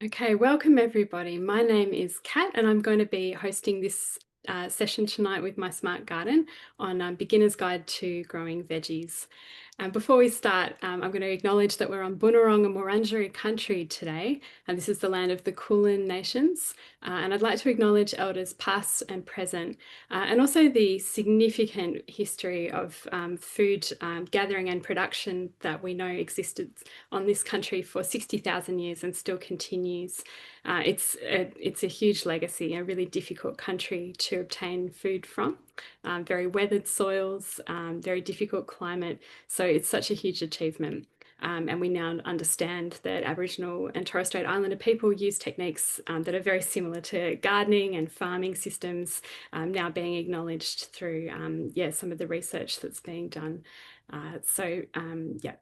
Okay, welcome everybody. My name is Kat and I'm going to be hosting this session tonight with my Smart Garden on Beginner's Guide to Growing Veggies. Before we start, I'm going to acknowledge that we're on Boonwurrung and Wurundjeri country today, and this is the land of the Kulin Nations. And I'd like to acknowledge elders past and present, and also the significant history of food gathering and production that we know existed on this country for 60,000 years and still continues. It's a huge legacy, a really difficult country to obtain food from. Very weathered soils, very difficult climate. So it's such a huge achievement. And we now understand that Aboriginal and Torres Strait Islander people use techniques that are very similar to gardening and farming systems, now being acknowledged through some of the research that's being done. Yeah.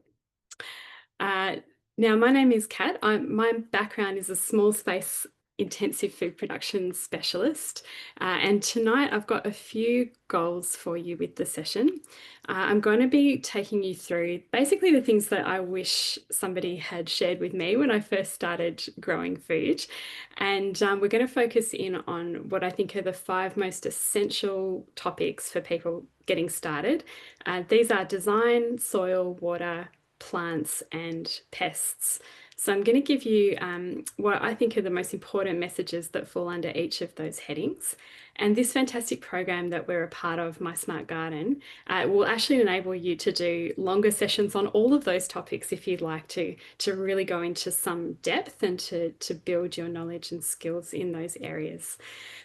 Uh, Now, my name is Kat. My background is a small space intensive food production specialist. And tonight I've got a few goals for you with the session. I'm going to be taking you through basically the things that I wish somebody had shared with me when I first started growing food. And we're going to focus in on what I think are the five most essential topics for people getting started. These are design, soil, water, plants and pests. So I'm going to give you what I think are the most important messages that fall under each of those headings. And this fantastic program that we're a part of, My Smart Garden, will actually enable you to do longer sessions on all of those topics if you'd like to really go into some depth and to build your knowledge and skills in those areas.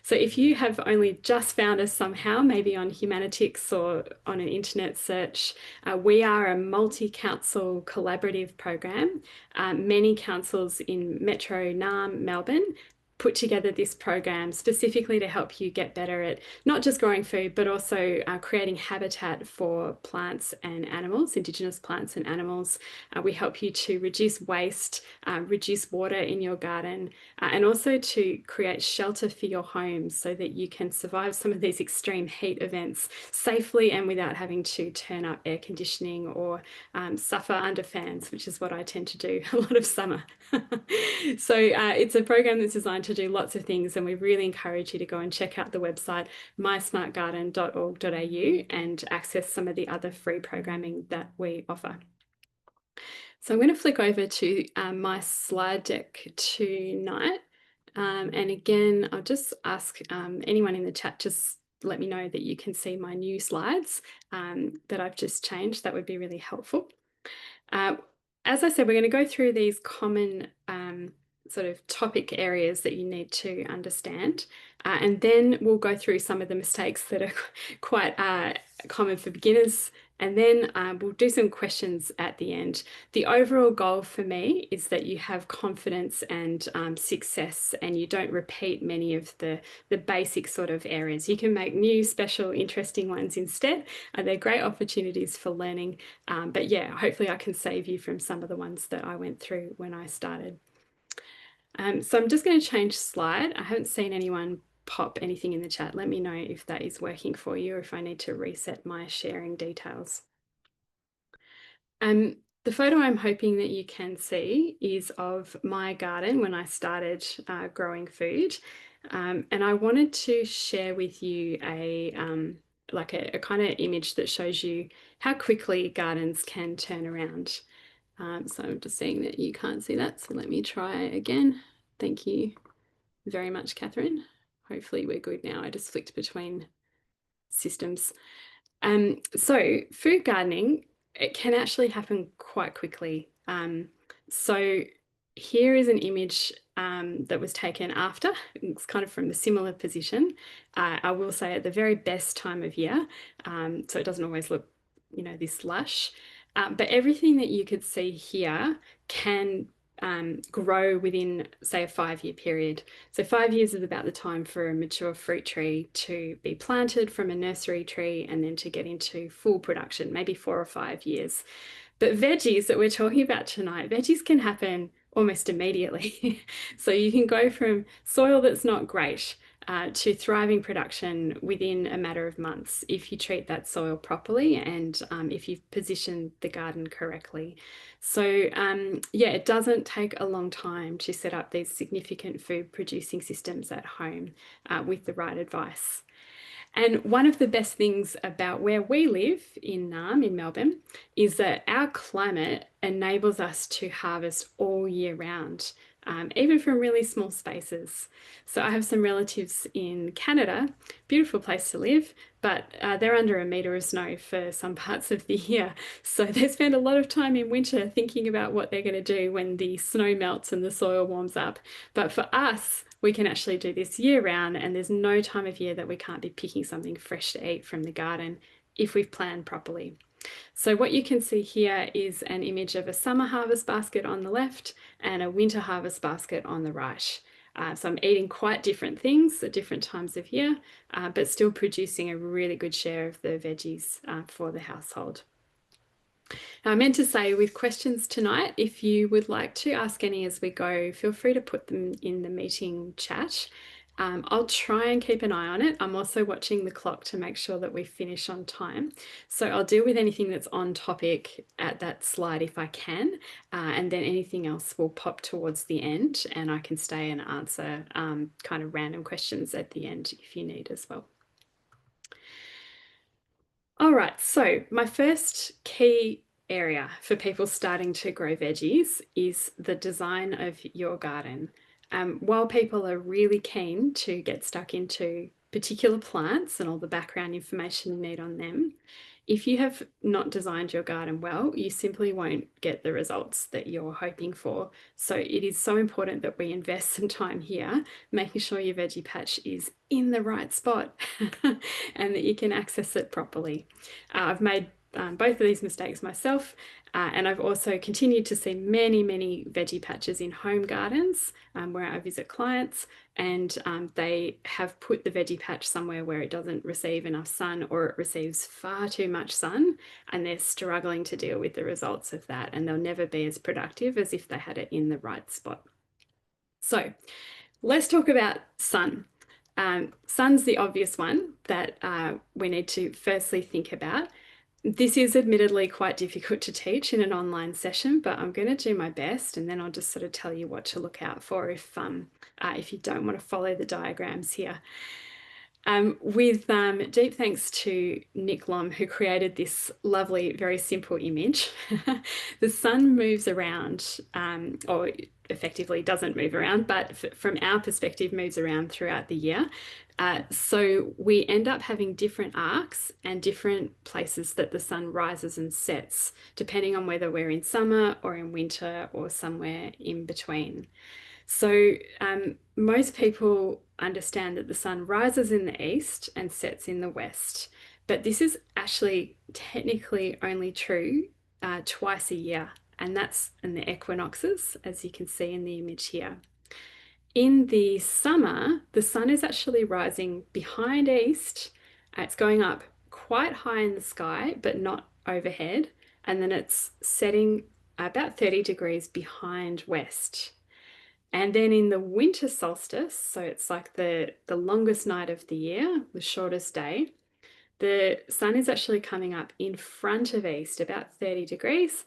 So if you have only just found us somehow, maybe on Humanitix or on an internet search, we are a multi-council collaborative program. Many councils in Metro Naarm, Melbourne, put together this program specifically to help you get better at not just growing food, but also creating habitat for plants and animals, Indigenous plants and animals. We help you to reduce waste, reduce water in your garden, and also to create shelter for your home so that you can survive some of these extreme heat events safely and without having to turn up air conditioning or suffer under fans, which is what I tend to do a lot of summer. So it's a program that's designed to do lots of things, and we really encourage you to go and check out the website mysmartgarden.org.au and access some of the other free programming that we offer. So I'm going to flick over to my slide deck tonight. And again, I'll just ask anyone in the chat, just let me know that you can see my new slides that I've just changed. That would be really helpful. As I said, we're going to go through these common sort of topic areas that you need to understand. And then we'll go through some of the mistakes that are quite common for beginners. And then we'll do some questions at the end. The overall goal for me is that you have confidence and success and you don't repeat many of the basic sort of areas. You can make new, special, interesting ones instead. They're great opportunities for learning. But yeah, hopefully I can save you from some of the ones that I went through when I started. So I'm just going to change slide. I haven't seen anyone pop anything in the chat. Let me know if that is working for you or if I need to reset my sharing details. The photo I'm hoping that you can see is of my garden when I started growing food. And I wanted to share with you a kind of image that shows you how quickly gardens can turn around. So I'm just seeing that you can't see that. So let me try again. Thank you very much, Catherine. Hopefully we're good now. I just flicked between systems. So food gardening, it can actually happen quite quickly. So here is an image that was taken after. It's kind of from a similar position. I will say at the very best time of year. So it doesn't always look, this lush. But everything that you could see here can grow within, say, a 5-year period. So 5 years is about the time for a mature fruit tree to be planted from a nursery tree and then to get into full production, maybe 4 or 5 years. But veggies that we're talking about tonight, veggies can happen almost immediately. So you can go from soil that's not great to thriving production within a matter of months if you treat that soil properly and if you've positioned the garden correctly. So yeah, it doesn't take a long time to set up these significant food producing systems at home with the right advice. And one of the best things about where we live in Naarm in Melbourne is that our climate enables us to harvest all year round, even from really small spaces. So I have some relatives in Canada, beautiful place to live, but they're under a metre of snow for some parts of the year. So they spend a lot of time in winter thinking about what they're going to do when the snow melts and the soil warms up. But for us, we can actually do this year round, and there's no time of year that we can't be picking something fresh to eat from the garden if we've planned properly. So what you can see here is an image of a summer harvest basket on the left and a winter harvest basket on the right. So I'm eating quite different things at different times of year, but still producing a really good share of the veggies for the household. Now, I meant to say with questions tonight, if you would like to ask any as we go, feel free to put them in the meeting chat. I'll try and keep an eye on it. I'm also watching the clock to make sure that we finish on time. So I'll deal with anything that's on topic at that slide if I can, and then anything else will pop towards the end and I can stay and answer kind of random questions at the end if you need as well. All right, so my first key area for people starting to grow veggies is the design of your garden. While people are really keen to get stuck into particular plants and all the background information you need on them, if you have not designed your garden well, you simply won't get the results that you're hoping for. So it is so important that we invest some time here, making sure your veggie patch is in the right spot and that you can access it properly. I've made both of these mistakes myself, and I've also continued to see many, many veggie patches in home gardens where I visit clients, and they have put the veggie patch somewhere where it doesn't receive enough sun or it receives far too much sun, and they're struggling to deal with the results of that, and they'll never be as productive as if they had it in the right spot. So let's talk about sun. Sun's the obvious one that we need to firstly think about. This is admittedly quite difficult to teach in an online session, but I'm going to do my best, and then I'll just sort of tell you what to look out for if you don't want to follow the diagrams here. With deep thanks to Nick Lom, who created this lovely, very simple image. The sun moves around, or effectively doesn't move around, but from our perspective moves around throughout the year. So we end up having different arcs and different places that the sun rises and sets, depending on whether we're in summer or in winter or somewhere in between. So most people understand that the sun rises in the east and sets in the west, but this is actually technically only true twice a year, and that's in the equinoxes, as you can see in the image here. In the summer, the sun is actually rising behind east. It's going up quite high in the sky, but not overhead, and then it's setting about 30 degrees behind west. And then in the winter solstice, so it's like the longest night of the year, the shortest day, the sun is actually coming up in front of east, about 30 degrees,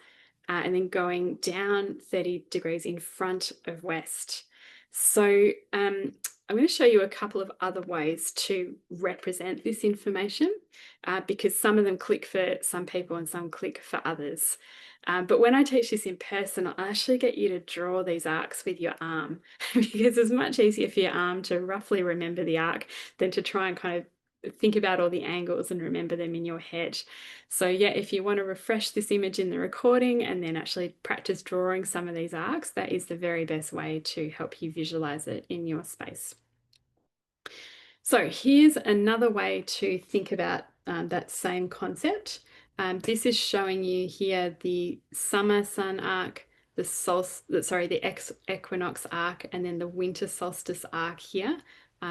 and then going down 30 degrees in front of west. So I'm going to show you a couple of other ways to represent this information because some of them click for some people and some click for others. But when I teach this in person, I'll actually get you to draw these arcs with your arm because it's much easier for your arm to roughly remember the arc than to try and kind of think about all the angles and remember them in your head. So yeah, if you want to refresh this image in the recording and then actually practice drawing some of these arcs, that is the very best way to help you visualize it in your space. So here's another way to think about that same concept. This is showing you here the summer sun arc, the equinox arc, and then the winter solstice arc here,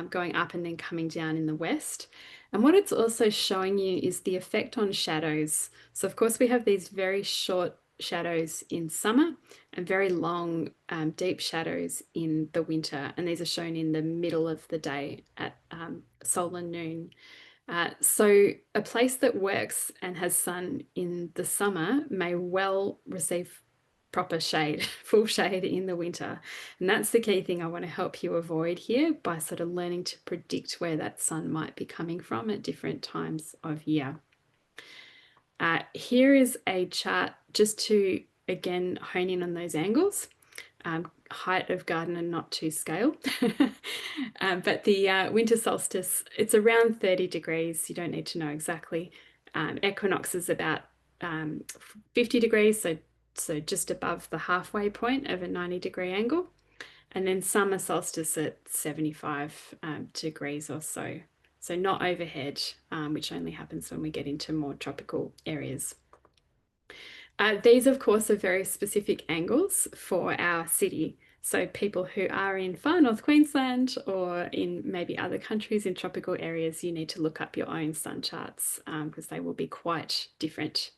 going up and then coming down in the west. And what it's also showing you is the effect on shadows. So of course we have these very short shadows in summer and very long, deep shadows in the winter. And these are shown in the middle of the day at solar noon. So a place that works and has sun in the summer may well receive proper shade, full shade in the winter. And that's the key thing I want to help you avoid here by sort of learning to predict where that sun might be coming from at different times of year. Here is a chart just to, again, hone in on those angles. Height of garden and not to scale. But the winter solstice, it's around 30 degrees. You don't need to know exactly. Equinox is about 50 degrees, so just above the halfway point of a 90-degree angle. And then summer solstice at 75 degrees or so. So not overhead, which only happens when we get into more tropical areas. These, of course, are very specific angles for our city. So people who are in far north Queensland or in maybe other countries in tropical areas, you need to look up your own sun charts because they will be quite different.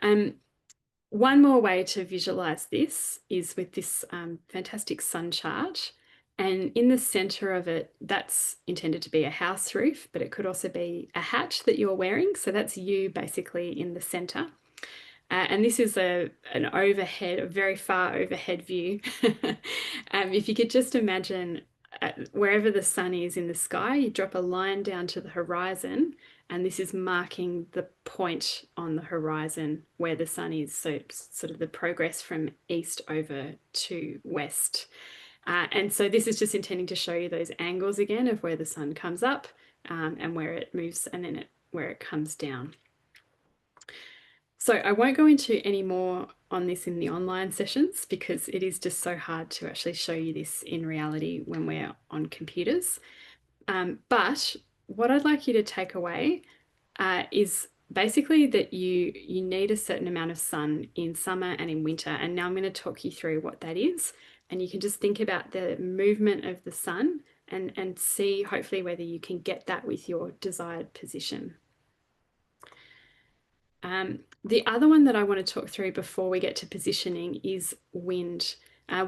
One more way to visualize this is with this fantastic sun chart. And in the center of it, that's intended to be a house roof, but it could also be a hat that you're wearing. So that's you basically in the center. And this is an overhead, a very far overhead view. If you could just imagine wherever the sun is in the sky, you drop a line down to the horizon, and this is marking the point on the horizon where the sun is. So it's sort of the progress from east over to west. And so this is just intending to show you those angles again of where the sun comes up and where it moves and then where it comes down. So I won't go into any more on this in the online sessions because it is just so hard to actually show you this in reality when we're on computers. But what I'd like you to take away is basically that you need a certain amount of sun in summer and in winter. And now I'm going to talk you through what that is. And you can just think about the movement of the sun and see hopefully whether you can get that with your desired position. The other one that I want to talk through before we get to positioning is wind.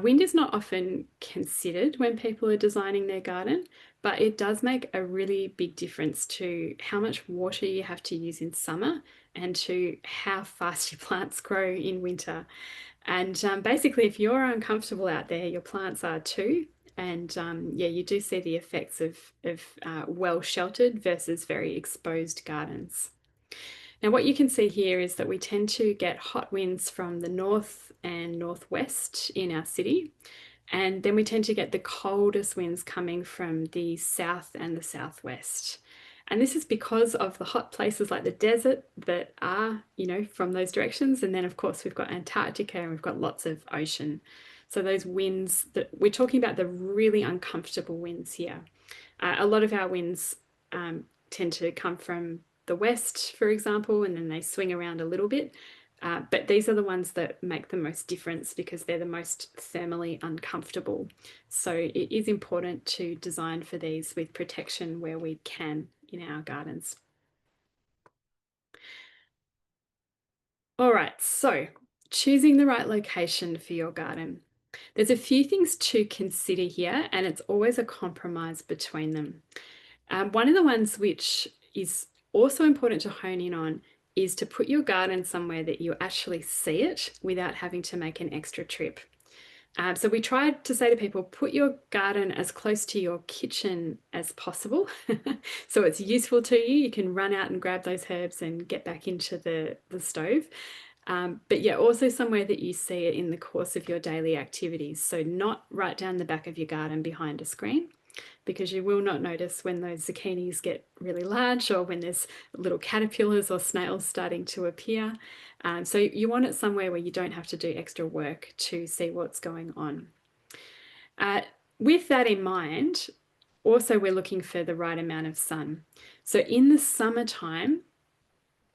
Wind is not often considered when people are designing their garden, but it does make a really big difference to how much water you have to use in summer and to how fast your plants grow in winter. And basically, if you're uncomfortable out there, your plants are too. And yeah, you do see the effects of well sheltered versus very exposed gardens. Now, what you can see here is that we tend to get hot winds from the north and northwest in our city. And then we tend to get the coldest winds coming from the south and the southwest. And this is because of the hot places like the desert that are, from those directions. And then, of course, we've got Antarctica and we've got lots of ocean. So those winds that we're talking about, the really uncomfortable winds here. A lot of our winds tend to come from the west, for example, and then they swing around a little bit. But these are the ones that make the most difference because they're the most thermally uncomfortable. So it is important to design for these with protection where we can in our gardens. All right, so choosing the right location for your garden. There's a few things to consider here, and it's always a compromise between them. One of the ones which is also important to hone in on is to put your garden somewhere that you actually see it without having to make an extra trip. So we tried to say to people, put your garden as close to your kitchen as possible. So it's useful to you. You can run out and grab those herbs and get back into the stove. But yeah, also somewhere that you see it in the course of your daily activities. So not right down the back of your garden behind a screen, because you will not notice when those zucchinis get really large or when there's little caterpillars or snails starting to appear. So you want it somewhere where you don't have to do extra work to see what's going on. With that in mind, also we're looking for the right amount of sun. So in the summertime,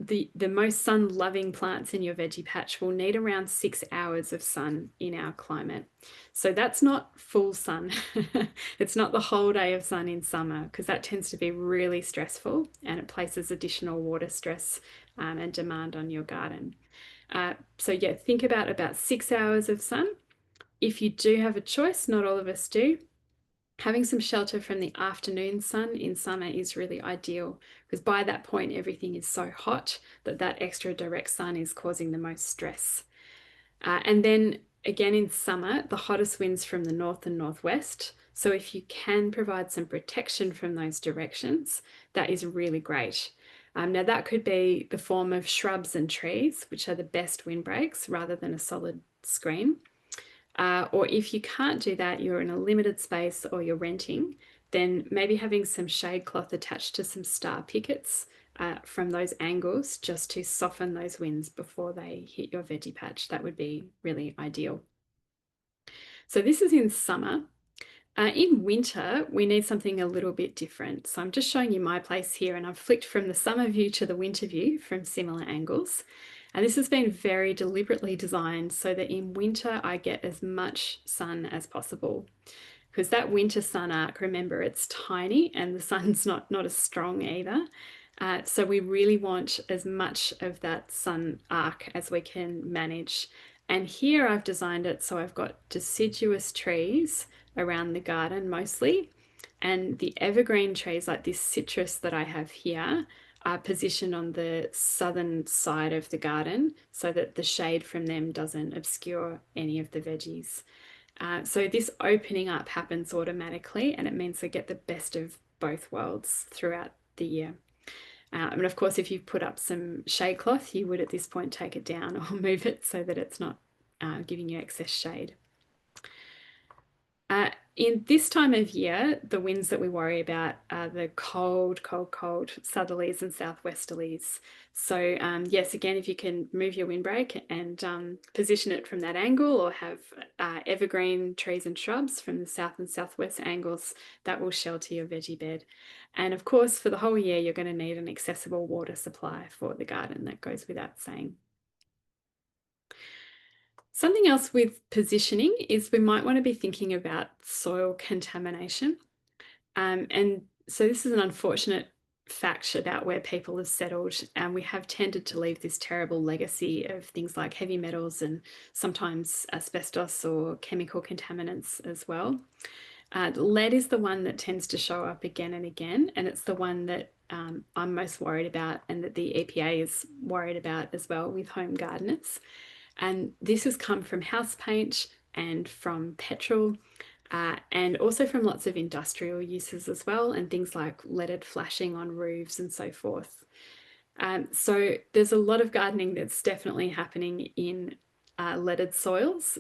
the most sun-loving plants in your veggie patch will need around 6 hours of sun in our climate. So that's not full sun. It's not the whole day of sun in summer because that tends to be really stressful and it places additional water stress and demand on your garden. So yeah, think about 6 hours of sun. If you do have a choice, not all of us do, having some shelter from the afternoon sun in summer is really ideal because by that point everything is so hot that that extra direct sun is causing the most stress. And then again in summer, the hottest winds from the north and northwest. So if you can provide some protection from those directions, that is really great. Now that could be the form of shrubs and trees, which are the best windbreaks rather than a solid screen. Or if you can't do that, you're in a limited space or you're renting, then maybe having some shade cloth attached to some star pickets from those angles just to soften those winds before they hit your veggie patch. That would be really ideal. So this is in summer. In winter, we need something a little bit different. So I'm just showing you my place here and I've flicked from the summer view to the winter view from similar angles. And this has been very deliberately designed so that in winter I get as much sun as possible. Because that winter sun arc, remember, it's tiny and the sun's not as strong either. So we really want as much of that sun arc as we can manage. And here I've designed it so I've got deciduous trees around the garden mostly. And the evergreen trees like this citrus that I have here are positioned on the southern side of the garden so that the shade from them doesn't obscure any of the veggies. So this opening up happens automatically and it means they get the best of both worlds throughout the year. And of course, if you've put up some shade cloth, you would at this point take it down or move it so that it's not giving you excess shade. In this time of year, the winds that we worry about are the cold, cold, cold southerlies and southwesterlies. So yes, again, if you can move your windbreak and position it from that angle or have evergreen trees and shrubs from the south and southwest angles, that will shelter your veggie bed. And of course, for the whole year, you're going to need an accessible water supply for the garden. That goes without saying. Something else with positioning is we might want to be thinking about soil contamination. And so this is an unfortunate fact about where people have settled, and we have tended to leave this terrible legacy of things like heavy metals and sometimes asbestos or chemical contaminants as well. Lead is the one that tends to show up again and again, and it's the one that I'm most worried about and that the EPA is worried about as well with home gardeners. And this has come from house paint and from petrol and also from lots of industrial uses as well, and things like leaded flashing on roofs and so forth. So there's a lot of gardening that's definitely happening in leaded soils.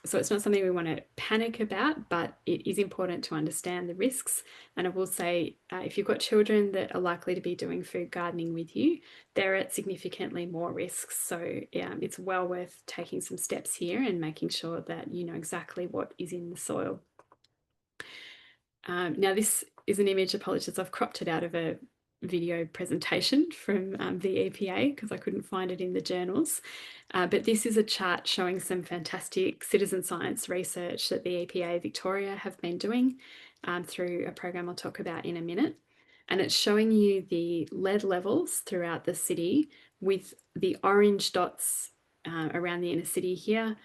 So it's not something we want to panic about, but it is important to understand the risks. And I will say, if you've got children that are likely to be doing food gardening with you, they're at significantly more risks. So it's well worth taking some steps here and making sure that you know exactly what is in the soil. Now this is an image, apologies, I've cropped it out of a video presentation from the EPA because I couldn't find it in the journals. But this is a chart showing some fantastic citizen science research that the EPA Victoria have been doing through a program I'll talk about in a minute. And it's showing you the lead levels throughout the city with the orange dots around the inner city here,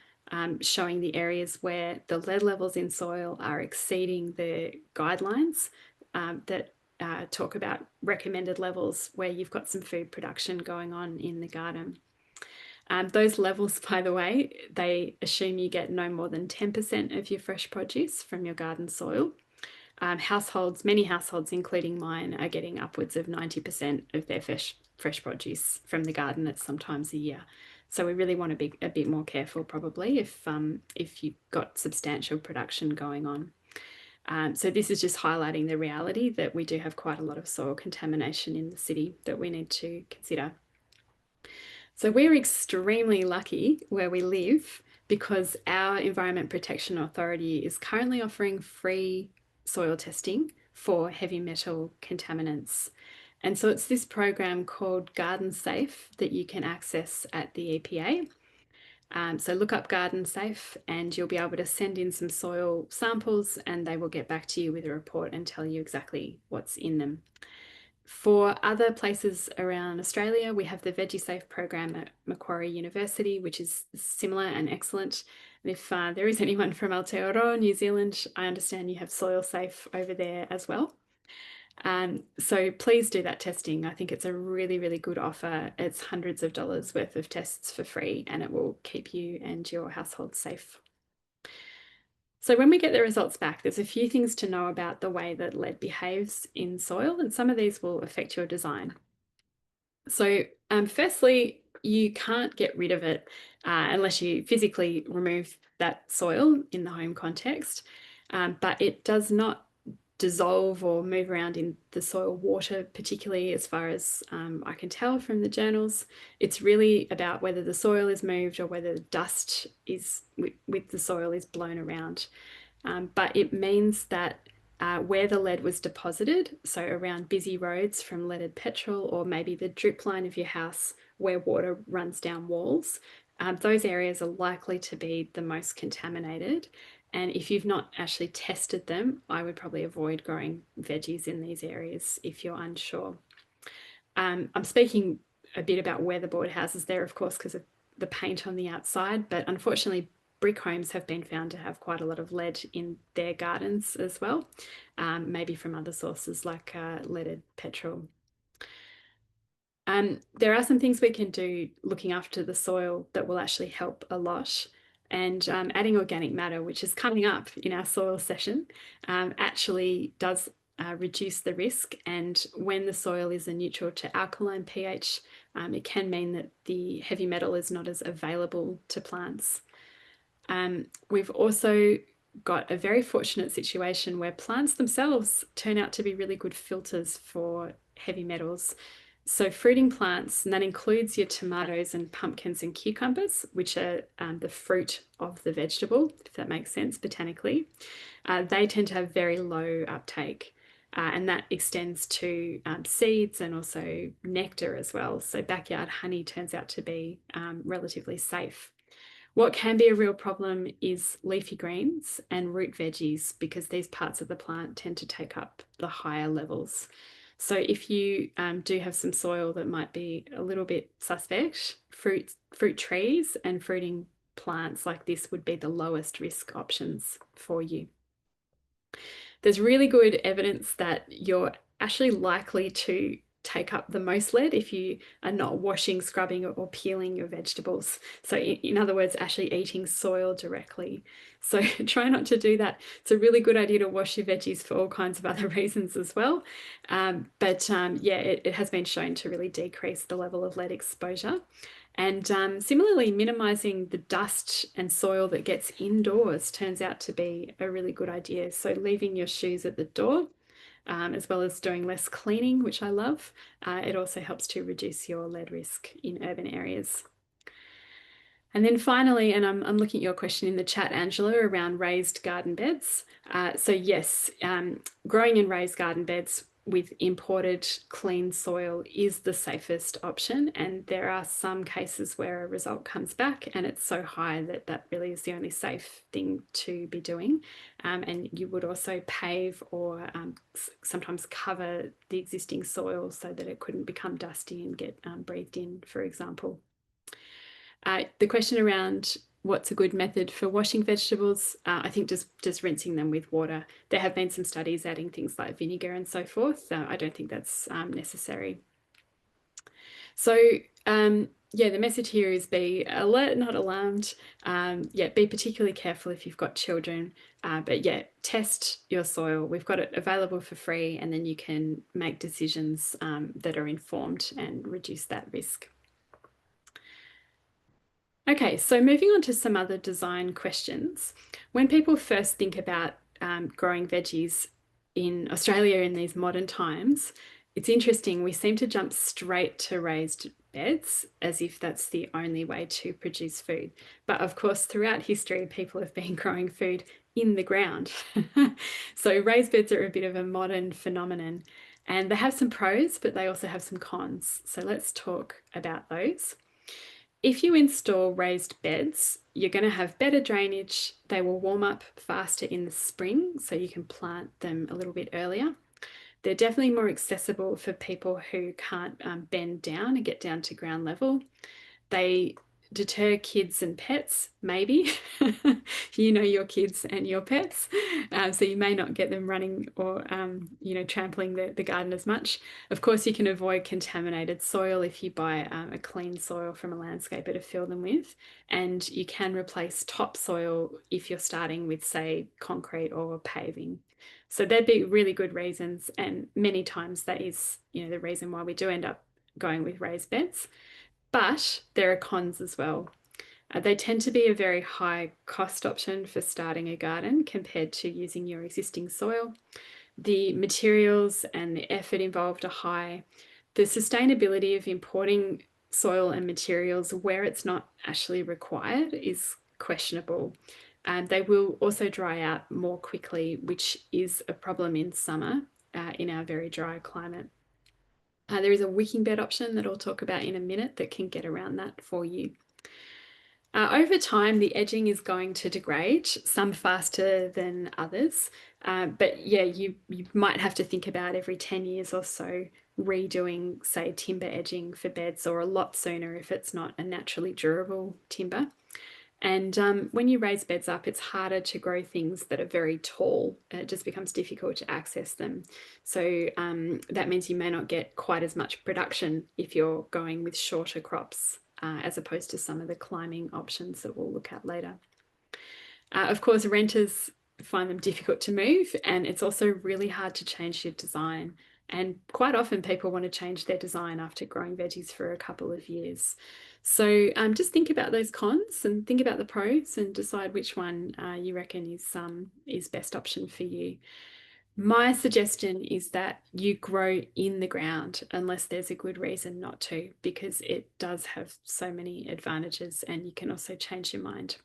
showing the areas where the lead levels in soil are exceeding the guidelines that talk about recommended levels where you've got some food production going on in the garden. Those levels, by the way, they assume you get no more than 10% of your fresh produce from your garden soil. Many households, including mine, are getting upwards of 90% of their fresh produce from the garden at some times a year. So we really want to be a bit more careful probably if you've got substantial production going on. So this is just highlighting the reality that we do have quite a lot of soil contamination in the city that we need to consider. So we're extremely lucky where we live because our Environment Protection Authority is currently offering free soil testing for heavy metal contaminants. And so it's this program called Garden Safe that you can access at the EPA. So look up Garden Safe and you'll be able to send in some soil samples and they will get back to you with a report and tell you exactly what's in them. For other places around Australia, we have the VeggieSafe program at Macquarie University, which is similar and excellent. And if there is anyone from Aotearoa, New Zealand, I understand you have Soil Safe over there as well. So please do that testing. I think it's a really, really good offer. It's hundreds of dollars worth of tests for free, and it will keep you and your household safe. So when we get the results back, there's a few things to know about the way that lead behaves in soil, and some of these will affect your design. So firstly, you can't get rid of it unless you physically remove that soil in the home context, but it does not dissolve or move around in the soil water, particularly as far as I can tell from the journals. It's really about whether the soil is moved or whether the dust is with the soil is blown around. But it means that where the lead was deposited, so around busy roads from leaded petrol, or maybe the drip line of your house where water runs down walls, those areas are likely to be the most contaminated. And if you've not actually tested them, I would probably avoid growing veggies in these areas if you're unsure. I'm speaking a bit about weatherboard houses there, of course, because of the paint on the outside, but unfortunately, brick homes have been found to have quite a lot of lead in their gardens as well, maybe from other sources like leaded petrol. There are some things we can do looking after the soil that will actually help a lot. And adding organic matter, which is coming up in our soil session, actually does reduce the risk. And when the soil is a neutral to alkaline pH, it can mean that the heavy metal is not as available to plants. We've also got a very fortunate situation where plants themselves turn out to be really good filters for heavy metals. So fruiting plants, and that includes your tomatoes and pumpkins and cucumbers, which are the fruit of the vegetable, if that makes sense botanically, they tend to have very low uptake. And that extends to seeds and also nectar as well. So backyard honey turns out to be relatively safe. What can be a real problem is leafy greens and root veggies, because these parts of the plant tend to take up the higher levels. So if you do have some soil that might be a little bit suspect, fruit trees and fruiting plants like this would be the lowest risk options for you. There's really good evidence that you're actually likely to take up the most lead if you are not washing, scrubbing, or peeling your vegetables. So in other words, actually eating soil directly. So try not to do that. It's a really good idea to wash your veggies for all kinds of other reasons as well. Yeah, it has been shown to really decrease the level of lead exposure. And similarly, minimizing the dust and soil that gets indoors turns out to be a really good idea. So leaving your shoes at the door, as well as doing less cleaning, which I love, it also helps to reduce your lead risk in urban areas. And then finally, and I'm looking at your question in the chat, Angela, around raised garden beds. So yes, growing in raised garden beds with imported clean soil is the safest option. And there are some cases where a result comes back and it's so high that that really is the only safe thing to be doing. And you would also pave or sometimes cover the existing soil so that it couldn't become dusty and get breathed in, for example. The question around what's a good method for washing vegetables, I think just rinsing them with water. There have been some studies adding things like vinegar and so forth. I don't think that's necessary. So yeah, the message here is be alert, not alarmed. Yeah, be particularly careful if you've got children. But yeah, test your soil. We've got it available for free, and then you can make decisions that are informed and reduce that risk. Okay, so moving on to some other design questions. When people first think about growing veggies in Australia in these modern times, it's interesting, we seem to jump straight to raised beds as if that's the only way to produce food. But of course, throughout history, people have been growing food in the ground. So raised beds are a bit of a modern phenomenon, and they have some pros, but they also have some cons. So let's talk about those. If you install raised beds, you're going to have better drainage. They will warm up faster in the spring, so you can plant them a little bit earlier. They're definitely more accessible for people who can't bend down and get down to ground level. They deter kids and pets, maybe. You know your kids and your pets, so you may not get them running or trampling the garden as much. Of course, you can avoid contaminated soil if you buy a clean soil from a landscaper to fill them with, and you can replace topsoil if you're starting with, say, concrete or paving. So there'd be really good reasons, and many times that is, the reason why we do end up going with raised beds. But there are cons as well. They tend to be a very high cost option for starting a garden compared to using your existing soil. The materials and the effort involved are high. The sustainability of importing soil and materials where it's not actually required is questionable. And they will also dry out more quickly, which is a problem in summer in our very dry climate. There is a wicking bed option that I'll talk about in a minute that can get around that for you. Over time, the edging is going to degrade, some faster than others. But yeah, you might have to think about every 10 years or so redoing, say, timber edging for beds, or a lot sooner if it's not a naturally durable timber. And when you raise beds up, it's harder to grow things that are very tall. It just becomes difficult to access them. So that means you may not get quite as much production if you're going with shorter crops, as opposed to some of the climbing options that we'll look at later. Of course, renters find them difficult to move, and it's also really hard to change your design. And quite often people want to change their design after growing veggies for a couple of years. So just think about those cons and think about the pros and decide which one you reckon is best option for you. My suggestion is that you grow in the ground unless there's a good reason not to, because it does have so many advantages, and you can also change your mind.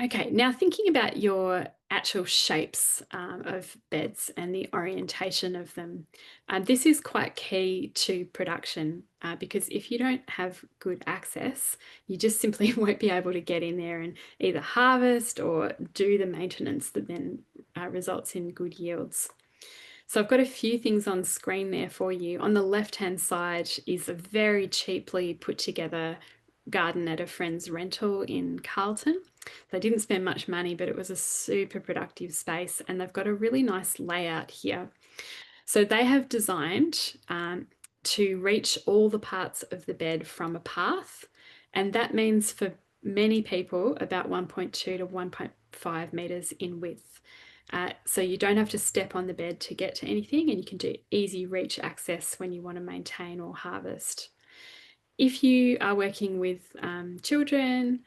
Okay, now thinking about your actual shapes of beds and the orientation of them, this is quite key to production, because if you don't have good access, you just simply won't be able to get in there and either harvest or do the maintenance that then results in good yields. So I've got a few things on screen there for you. On the left-hand side is a very cheaply put together garden at a friend's rental in Carlton. They didn't spend much money, but it was a super productive space, and they've got a really nice layout here. So they have designed to reach all the parts of the bed from a path, and that means for many people about 1.2 to 1.5 meters in width. So you don't have to step on the bed to get to anything, and you can do easy reach access when you want to maintain or harvest. If you are working with children,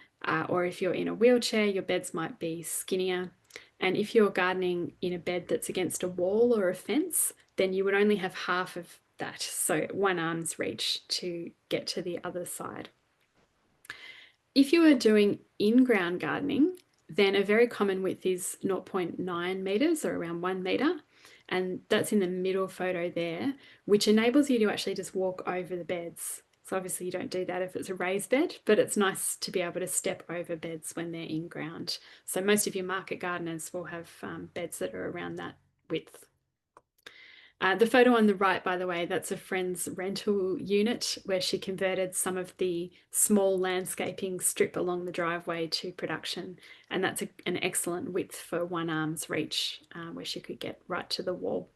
or if you're in a wheelchair, your beds might be skinnier. And if you're gardening in a bed that's against a wall or a fence, then you would only have half of that, so one arm's reach to get to the other side. If you are doing in-ground gardening, then a very common width is 0.9 meters, or around 1 meter. And that's in the middle photo there, which enables you to actually just walk over the beds. So obviously you don't do that if it's a raised bed, but it's nice to be able to step over beds when they're in ground. So most of your market gardeners will have beds that are around that width. The photo on the right, by the way, that's a friend's rental unit where she converted some of the small landscaping strip along the driveway to production. And that's an excellent width for one arm's reach, where she could get right to the wall.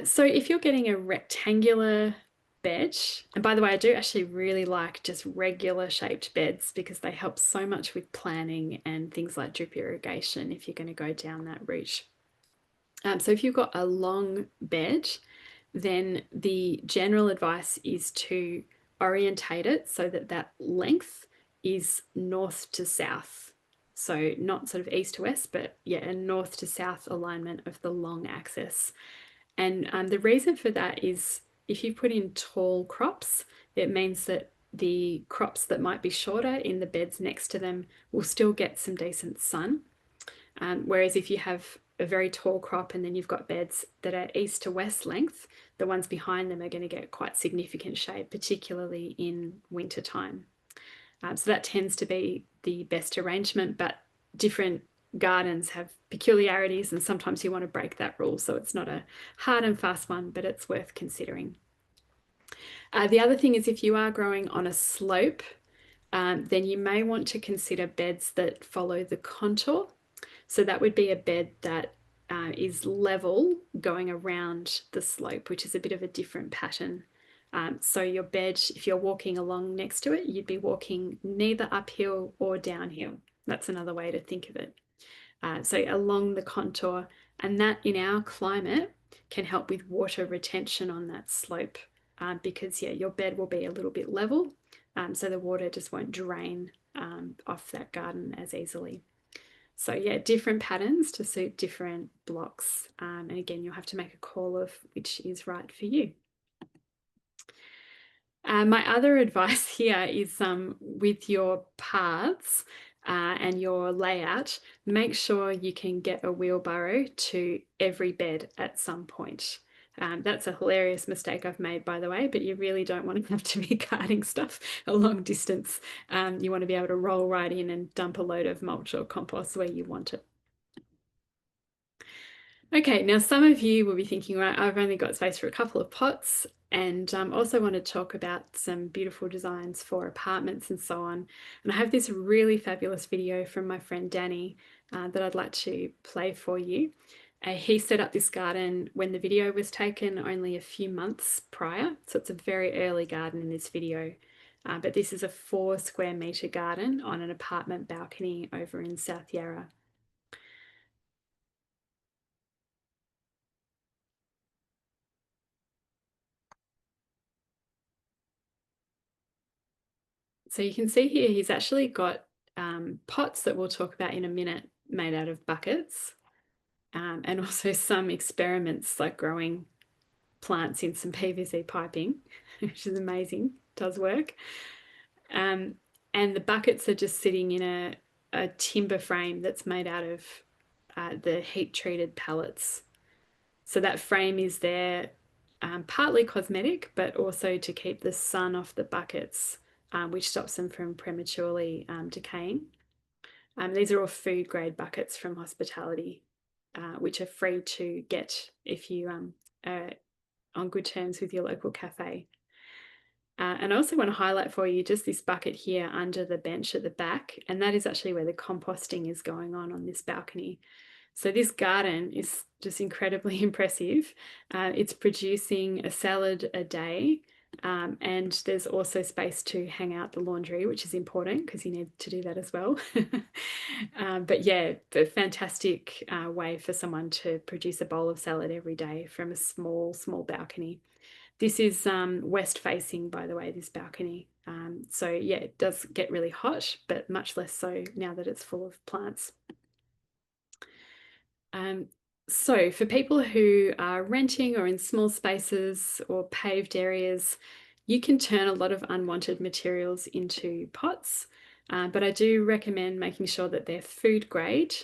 So if you're getting a rectangular bed, and by the way, I do actually really like just regular shaped beds because they help so much with planning and things like drip irrigation if you're going to go down that route. So if you've got a long bed, then the general advice is to orientate it so that that length is north to south. So not sort of east to west, but yeah, a north to south alignment of the long axis. And the reason for that is if you put in tall crops, it means that the crops that might be shorter in the beds next to them will still get some decent sun. Whereas if you have a very tall crop and then you've got beds that are east to west length, the ones behind them are going to get quite significant shade, particularly in winter time. So that tends to be the best arrangement, but different gardens have peculiarities, and sometimes you want to break that rule. So it's not a hard and fast one, but it's worth considering. The other thing is if you are growing on a slope, then you may want to consider beds that follow the contour. So that would be a bed that is level going around the slope, which is a bit of a different pattern. So your bed, if you're walking along next to it, you'd be walking neither uphill or downhill. That's another way to think of it. So along the contour, and that in our climate can help with water retention on that slope because yeah, your bed will be a little bit level, so the water just won't drain off that garden as easily. So yeah, different patterns to suit different blocks. And again, you'll have to make a call of which is right for you. My other advice here is with your paths and your layout, make sure you can get a wheelbarrow to every bed at some point. That's a hilarious mistake I've made, by the way, but you really don't want to have to be carting stuff a long distance. You want to be able to roll right in and dump a load of mulch or compost where you want it. Okay, now some of you will be thinking, right, I've only got space for a couple of pots, and also want to talk about some beautiful designs for apartments and so on. And I have this really fabulous video from my friend Danny that I'd like to play for you. He set up this garden when the video was taken only a few months prior, so it's a very early garden in this video. But this is a 4 square metre garden on an apartment balcony over in South Yarra. So you can see here he's actually got pots that we'll talk about in a minute made out of buckets, and also some experiments like growing plants in some PVC piping, which is amazing, does work. And the buckets are just sitting in a timber frame that's made out of the heat treated pallets. So that frame is there partly cosmetic, but also to keep the sun off the buckets, which stops them from prematurely decaying. These are all food grade buckets from Hospitality, which are free to get if you are on good terms with your local cafe. And I also want to highlight for you just this bucket here under the bench at the back, and that is actually where the composting is going on this balcony. So this garden is just incredibly impressive. It's producing a salad a day, and there's also space to hang out the laundry, which is important because you need to do that as well. But yeah, a fantastic way for someone to produce a bowl of salad every day from a small, small balcony. This is west facing, by the way, this balcony. So yeah, it does get really hot, but much less so now that it's full of plants. So for people who are renting or in small spaces or paved areas, you can turn a lot of unwanted materials into pots, but I do recommend making sure that they're food grade.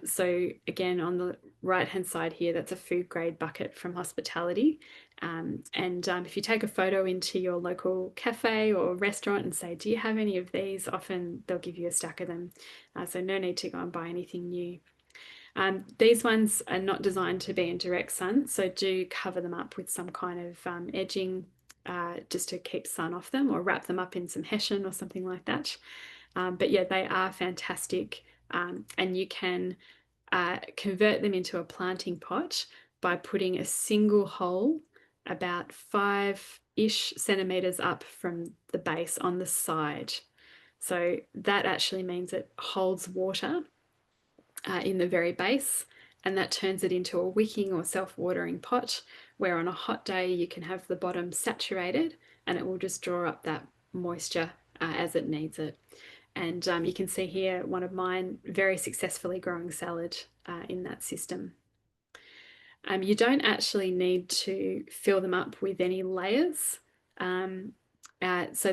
So again, on the right-hand side here, that's a food grade bucket from Hospitality. If you take a photo into your local cafe or restaurant and say, do you have any of these? Often they'll give you a stack of them. So no need to go and buy anything new. These ones are not designed to be in direct sun, so do cover them up with some kind of edging just to keep sun off them, or wrap them up in some hessian or something like that. But yeah, they are fantastic, and you can convert them into a planting pot by putting a single hole about 5-ish centimeters up from the base on the side. So that actually means it holds water in the very base, and that turns it into a wicking or self-watering pot where on a hot day you can have the bottom saturated and it will just draw up that moisture as it needs it. And you can see here one of mine very successfully growing salad in that system. You don't actually need to fill them up with any layers. So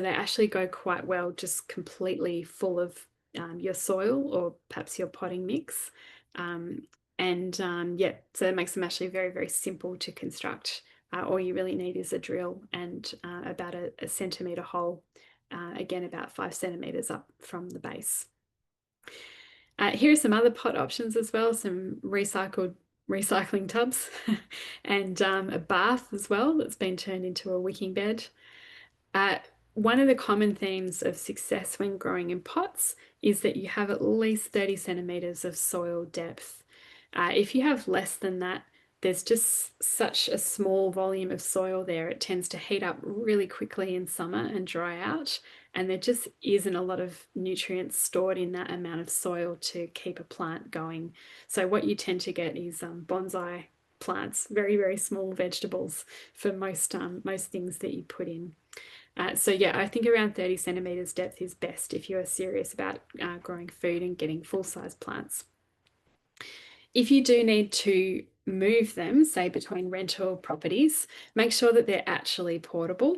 they actually go quite well just completely full of your soil or perhaps your potting mix. Yeah, so it makes them actually very, very simple to construct. All you really need is a drill and about a centimetre hole, again, about 5 centimetres up from the base. Here are some other pot options as well, some recycling tubs and a bath as well that's been turned into a wicking bed. Uh, One of the common themes of success when growing in pots is that you have at least 30 centimeters of soil depth. If you have less than that, there's just such a small volume of soil there. It tends to heat up really quickly in summer and dry out, and there just isn't a lot of nutrients stored in that amount of soil to keep a plant going. So what you tend to get is bonsai plants, very, very small vegetables for most things that you put in. So yeah, I think around 30 centimeters depth is best if you're serious about growing food and getting full-size plants. If you do need to move them, say between rental properties, make sure that they're actually portable.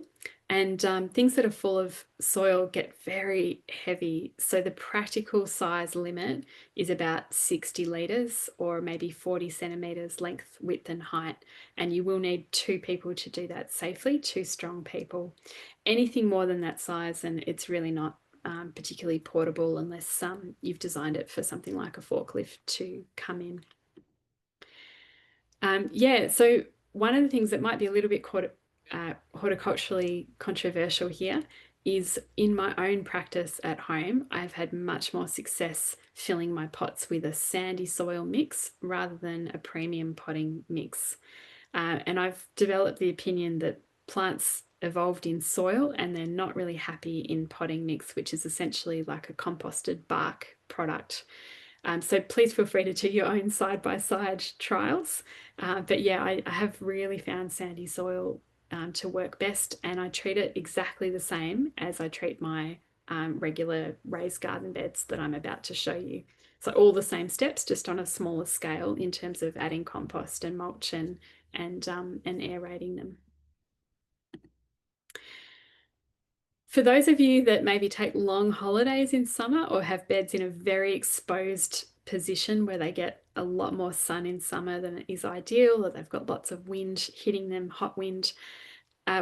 And things that are full of soil get very heavy. So the practical size limit is about 60 litres or maybe 40 centimetres length, width, and height. And you will need 2 people to do that safely, 2 strong people. Anything more than that size, and it's really not particularly portable unless you've designed it for something like a forklift to come in. Yeah, so one of the things that might be a little bit horticulturally controversial here is in my own practice at home, I've had much more success filling my pots with a sandy soil mix rather than a premium potting mix. And I've developed the opinion that plants evolved in soil and they're not really happy in potting mix, which is essentially like a composted bark product. So please feel free to do your own side-by-side trials. But yeah, I have really found sandy soil to work best, and I treat it exactly the same as I treat my regular raised garden beds that I'm about to show you. So all the same steps, just on a smaller scale in terms of adding compost and mulch and aerating them. For those of you that maybe take long holidays in summer or have beds in a very exposed position where they get a lot more sun in summer than is ideal, or they've got lots of wind hitting them, hot wind,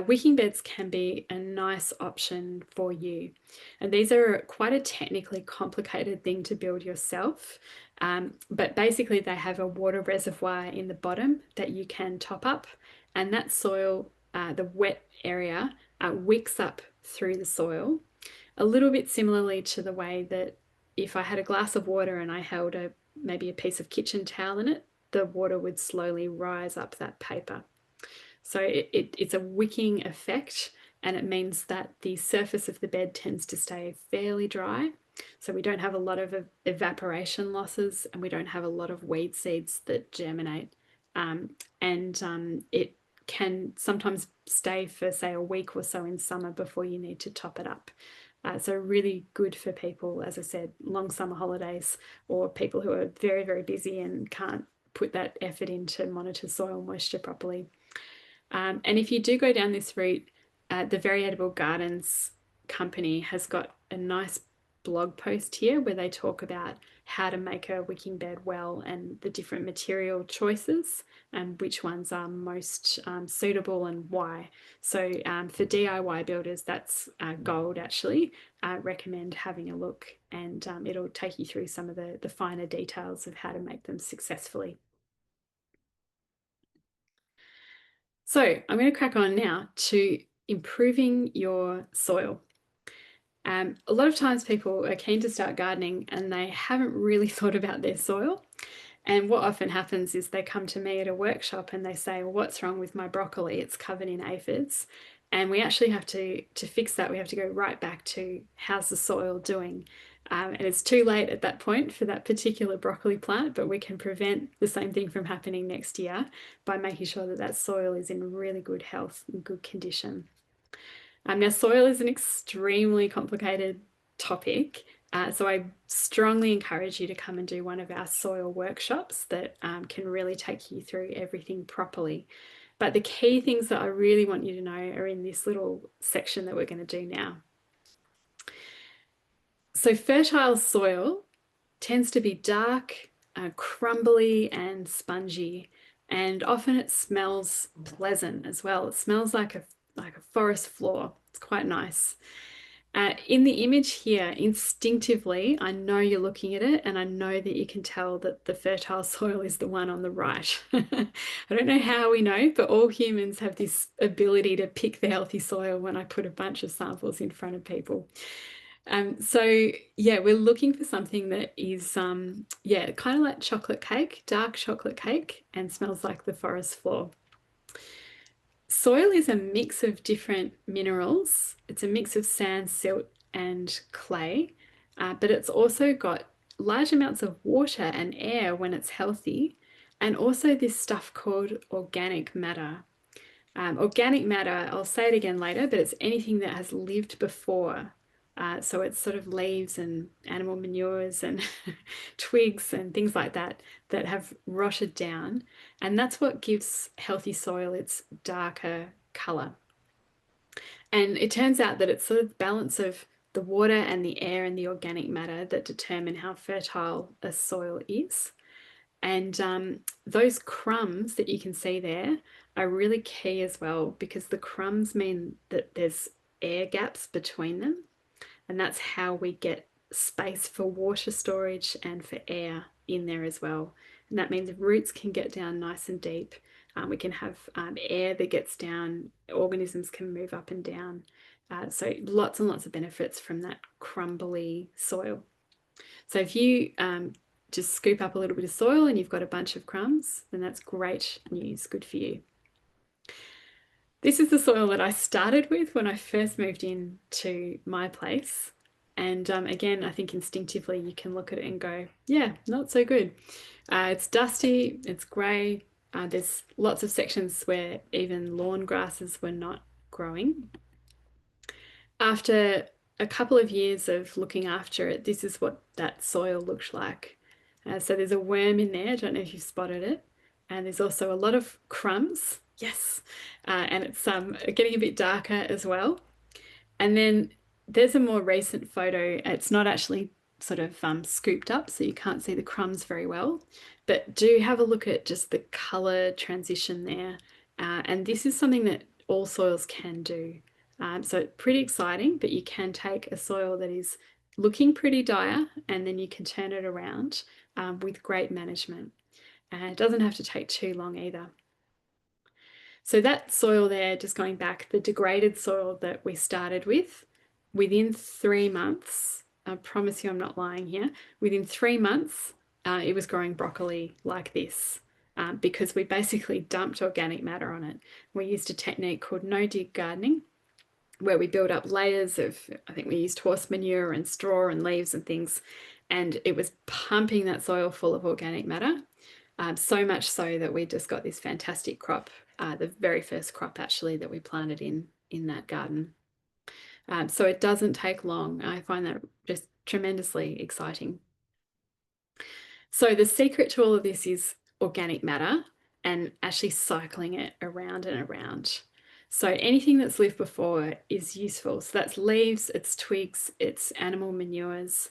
wicking beds can be a nice option for you. And these are quite a technically complicated thing to build yourself. But basically, they have a water reservoir in the bottom that you can top up, and that soil, the wet area, wicks up through the soil, a little bit similarly to the way that if I had a glass of water and I held maybe a piece of kitchen towel in it, the water would slowly rise up that paper. So it's a wicking effect, and it means that the surface of the bed tends to stay fairly dry. So we don't have a lot of evaporation losses, and we don't have a lot of weed seeds that germinate. It can sometimes stay for, say, a week or so in summer before you need to top it up. So really good for people, as I said, long summer holidays, or people who are very, very busy and can't put that effort in to monitor soil moisture properly. And if you do go down this route, the Very Edible Gardens company has got a nice blog post here where they talk about how to make a wicking bed well and the different material choices and which ones are most suitable and why. So for DIY builders, that's gold actually. I recommend having a look, and it'll take you through some of the finer details of how to make them successfully. So I'm going to crack on now to improving your soil. A lot of times people are keen to start gardening and they haven't really thought about their soil. And what often happens is they come to me at a workshop and they say, well, what's wrong with my broccoli? It's covered in aphids. And we actually have to fix that. We have to go right back to how's the soil doing? And it's too late at that point for that particular broccoli plant, but we can prevent the same thing from happening next year by making sure that that soil is in really good health and good condition. Now, soil is an extremely complicated topic, so I strongly encourage you to come and do one of our soil workshops that can really take you through everything properly. But the key things that I really want you to know are in this little section that we're going to do now. So fertile soil tends to be dark, crumbly and spongy, and often it smells pleasant as well. It smells like a forest floor. It's quite nice. In the image here, instinctively, I know you're looking at it and I know that you can tell that the fertile soil is the one on the right. I don't know how we know, but all humans have this ability to pick the healthy soil when I put a bunch of samples in front of people. So yeah, we're looking for something that is, yeah, kind of like chocolate cake, dark chocolate cake, and smells like the forest floor. Soil is a mix of different minerals. It's a mix of sand, silt, and clay, but it's also got large amounts of water and air when it's healthy, and also this stuff called organic matter. Organic matter, I'll say it again later, but it's anything that has lived before. So it's sort of leaves and animal manures and twigs and things like that that have rotted down. And that's what gives healthy soil its darker color. And it turns out that it's sort of the balance of the water and the air and the organic matter that determine how fertile a soil is. And those crumbs that you can see there are really key as well because the crumbs mean that there's air gaps between them. And that's how we get space for water storage and for air in there as well. And that means roots can get down nice and deep. We can have air that gets down, organisms can move up and down. So lots and lots of benefits from that crumbly soil. So if you just scoop up a little bit of soil and you've got a bunch of crumbs, then that's great news, good for you. This is the soil that I started with when I first moved into my place. And again, I think instinctively you can look at it and go, yeah, not so good. It's dusty, it's grey. There's lots of sections where even lawn grasses were not growing. After a couple of years of looking after it, this is what that soil looks like. So there's a worm in there. I don't know if you've spotted it. And there's also a lot of crumbs. Yes. And it's getting a bit darker as well. And then there's a more recent photo. It's not actually sort of scooped up, so you can't see the crumbs very well. But do have a look at just the color transition there. And this is something that all soils can do. So pretty exciting, but you can take a soil that is looking pretty dire and then you can turn it around with great management. And it doesn't have to take too long either. So that soil there, just going back, the degraded soil that we started with, within 3 months, I promise you I'm not lying here, within 3 months, it was growing broccoli like this. Because we basically dumped organic matter on it. We used a technique called no-dig gardening, where we build up layers of, I think we used horse manure and straw and leaves and things, and it was pumping that soil full of organic matter. So much so that we just got this fantastic crop, the very first crop actually that we planted in that garden. So it doesn't take long. I find that just tremendously exciting. So the secret to all of this is organic matter and actually cycling it around and around. So anything that's lived before is useful. So that's leaves, it's twigs, it's animal manures.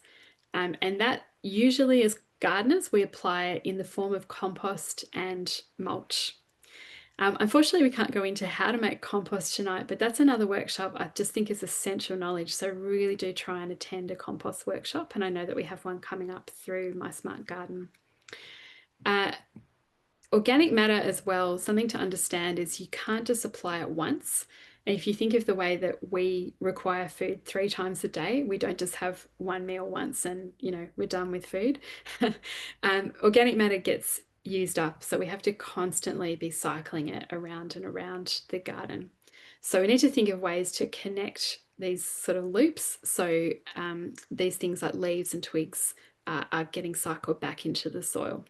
And that usually as gardeners, we apply it in the form of compost and mulch. Unfortunately, we can't go into how to make compost tonight, but that's another workshop I just think is essential knowledge. So really do try and attend a compost workshop. And I know that we have one coming up through My Smart Garden. Organic matter as well, something to understand is you can't just apply it once. And if you think of the way that we require food 3 times a day, we don't just have one meal once and, we're done with food. Organic matter gets used up, so we have to constantly be cycling it around and around the garden. So we need to think of ways to connect these sort of loops. So these things like leaves and twigs are getting cycled back into the soil.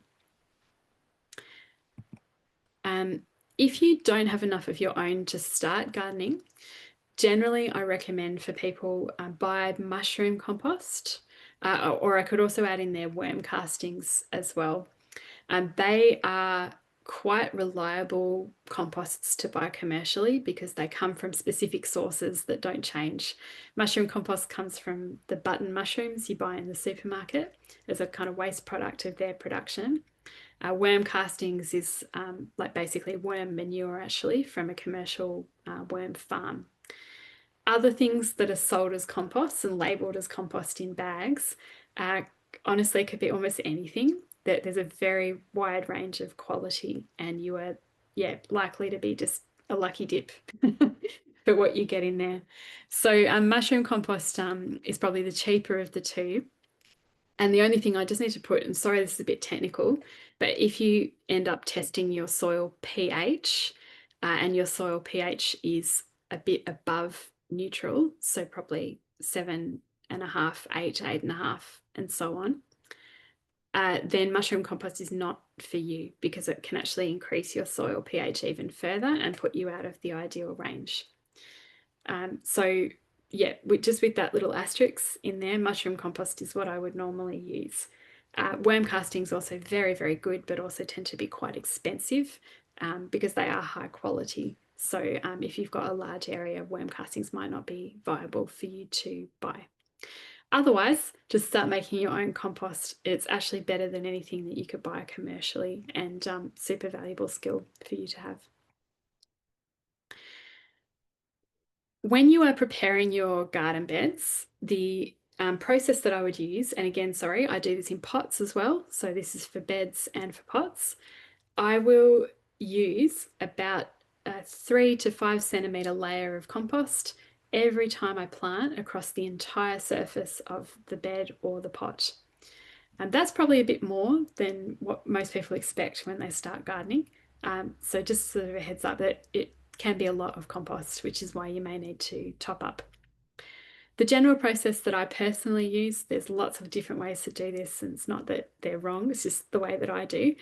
If you don't have enough of your own to start gardening, generally I recommend for people buy mushroom compost, or I could also add in there worm castings as well. They are quite reliable composts to buy commercially because they come from specific sources that don't change. Mushroom compost comes from the button mushrooms you buy in the supermarket as a kind of waste product of their production. Worm castings is like basically worm manure actually from a commercial worm farm. Other things that are sold as compost and labeled as compost in bags, honestly could be almost anything. That there's a very wide range of quality, and you are, yeah, likely to be just a lucky dip for what you get in there. So mushroom compost is probably the cheaper of the two. And the only thing I just need to put, and sorry, this is a bit technical, but if you end up testing your soil pH and your soil pH is a bit above neutral, so probably 7.5, 8, 8.5, and so on, then mushroom compost is not for you because it can actually increase your soil pH even further and put you out of the ideal range. So yeah, just with that little asterisk in there, mushroom compost is what I would normally use. Worm castings also very, very good, but also tend to be quite expensive because they are high quality. So if you've got a large area, worm castings might not be viable for you to buy. Otherwise, just start making your own compost. It's actually better than anything that you could buy commercially, and super valuable skill for you to have. When you are preparing your garden beds, the process that I would use, and again, sorry, I do this in pots as well. So this is for beds and for pots. I will use about a 3 to 5 centimeter layer of compost every time I plant across the entire surface of the bed or the pot. And that's probably a bit more than what most people expect when they start gardening. So just sort of a heads up that it can be a lot of compost, which is why you may need to top up. The general process that I personally use, there's lots of different ways to do this, and it's not that they're wrong, it's just the way that I do.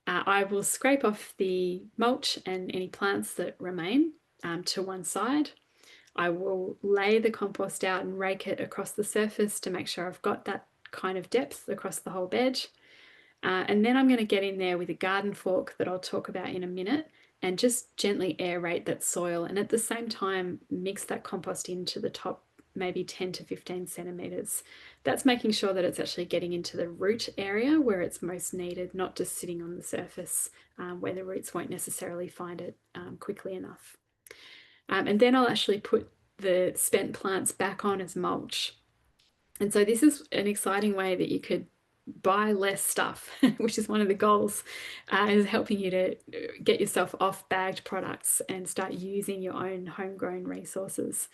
I will scrape off the mulch and any plants that remain to one side. I will lay the compost out and rake it across the surface to make sure I've got that kind of depth across the whole bed. And then I'm going to get in there with a garden fork that I'll talk about in a minute and just gently aerate that soil, and at the same time mix that compost into the top maybe 10 to 15 centimeters. That's making sure that it's actually getting into the root area where it's most needed, not just sitting on the surface where the roots won't necessarily find it quickly enough. And then I'll actually put the spent plants back on as mulch. And so this is an exciting way that you could buy less stuff, which is one of the goals, is helping you to get yourself off bagged products and start using your own homegrown resources.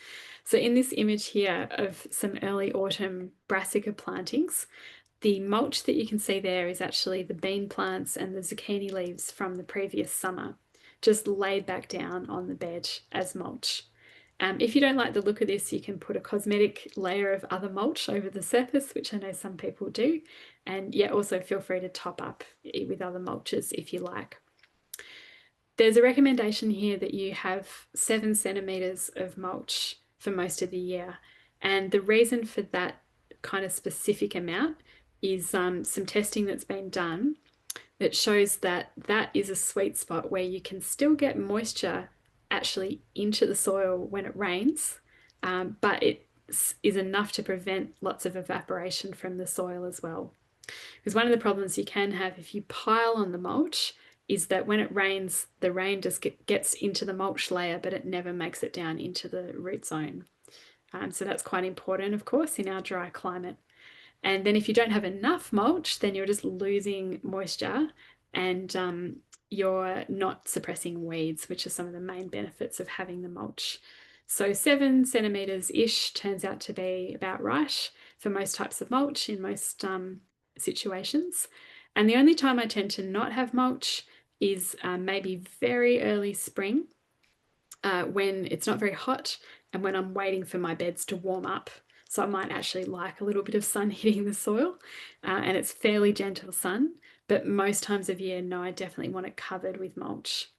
So in this image here of some early autumn brassica plantings, the mulch that you can see there is actually the bean plants and the zucchini leaves from the previous summer, just laid back down on the bed as mulch. If you don't like the look of this, you can put a cosmetic layer of other mulch over the surface, which I know some people do. And yeah, also feel free to top up with other mulches if you like. There's a recommendation here that you have 7 centimeters of mulch for most of the year. And the reason for that kind of specific amount is some testing that's been done that shows that that is a sweet spot where you can still get moisture actually into the soil when it rains, but it is enough to prevent lots of evaporation from the soil as well. Because one of the problems you can have if you pile on the mulch is that when it rains, the rain just gets into the mulch layer, but it never makes it down into the root zone. So that's quite important, of course, in our dry climate. And then if you don't have enough mulch, then you're just losing moisture and you're not suppressing weeds, which are some of the main benefits of having the mulch. So 7 centimeters-ish turns out to be about right for most types of mulch in most situations. And the only time I tend to not have mulch is maybe very early spring when it's not very hot and when I'm waiting for my beds to warm up. So I might actually like a little bit of sun hitting the soil and it's fairly gentle sun, but most times of year, no, I definitely want it covered with mulch.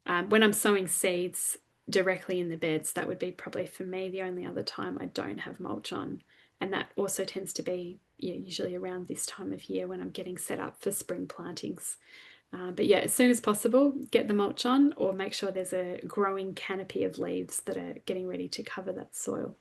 When I'm sowing seeds directly in the beds, that would be probably for me the only other time I don't have mulch on. And that also tends to be usually around this time of year when I'm getting set up for spring plantings. But yeah, as soon as possible, get the mulch on or make sure there's a growing canopy of leaves that are getting ready to cover that soil.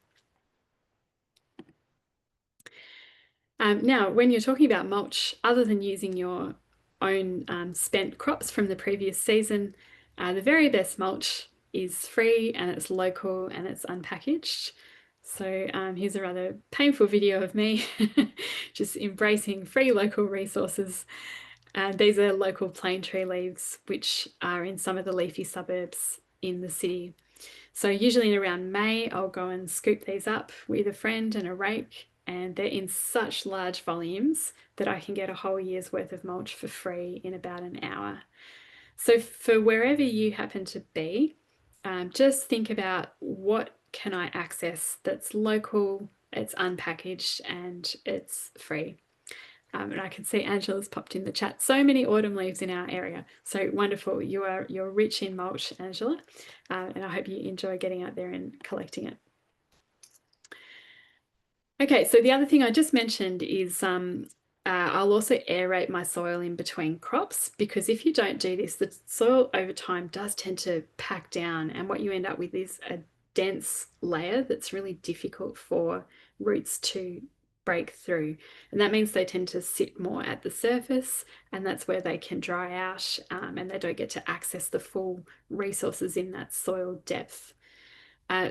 Now, when you're talking about mulch, other than using your own spent crops from the previous season, the very best mulch is free and it's local and it's unpackaged. So here's a rather painful video of me just embracing free local resources. And these are local plane tree leaves, which are in some of the leafy suburbs in the city. So usually in around May, I'll go and scoop these up with a friend and a rake, and they're in such large volumes that I can get a whole year's worth of mulch for free in about an hour. So for wherever you happen to be, just think about what can I access that's local, it's unpackaged, and it's free. And I can see Angela's popped in the chat. So many autumn leaves in our area. So wonderful. You're rich in mulch, Angela, and I hope you enjoy getting out there and collecting it. Okay, so the other thing I just mentioned is I'll also aerate my soil in between crops, because if you don't do this, the soil over time does tend to pack down, and what you end up with is a dense layer that's really difficult for roots to break through. And that means they tend to sit more at the surface, and that's where they can dry out, and they don't get to access the full resources in that soil depth.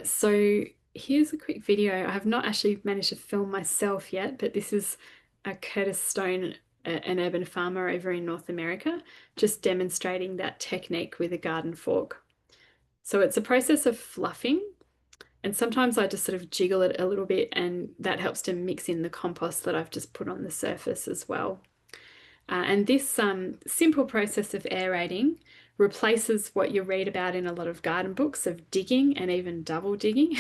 So here's a quick video. I have not actually managed to film myself yet, but this is a Curtis Stone, an urban farmer over in North America, just demonstrating that technique with a garden fork. So it's a process of fluffing, and sometimes I just sort of jiggle it a little bit, and that helps to mix in the compost that I've just put on the surface as well. And this simple process of aerating replaces what you read about in a lot of garden books of digging and even double digging,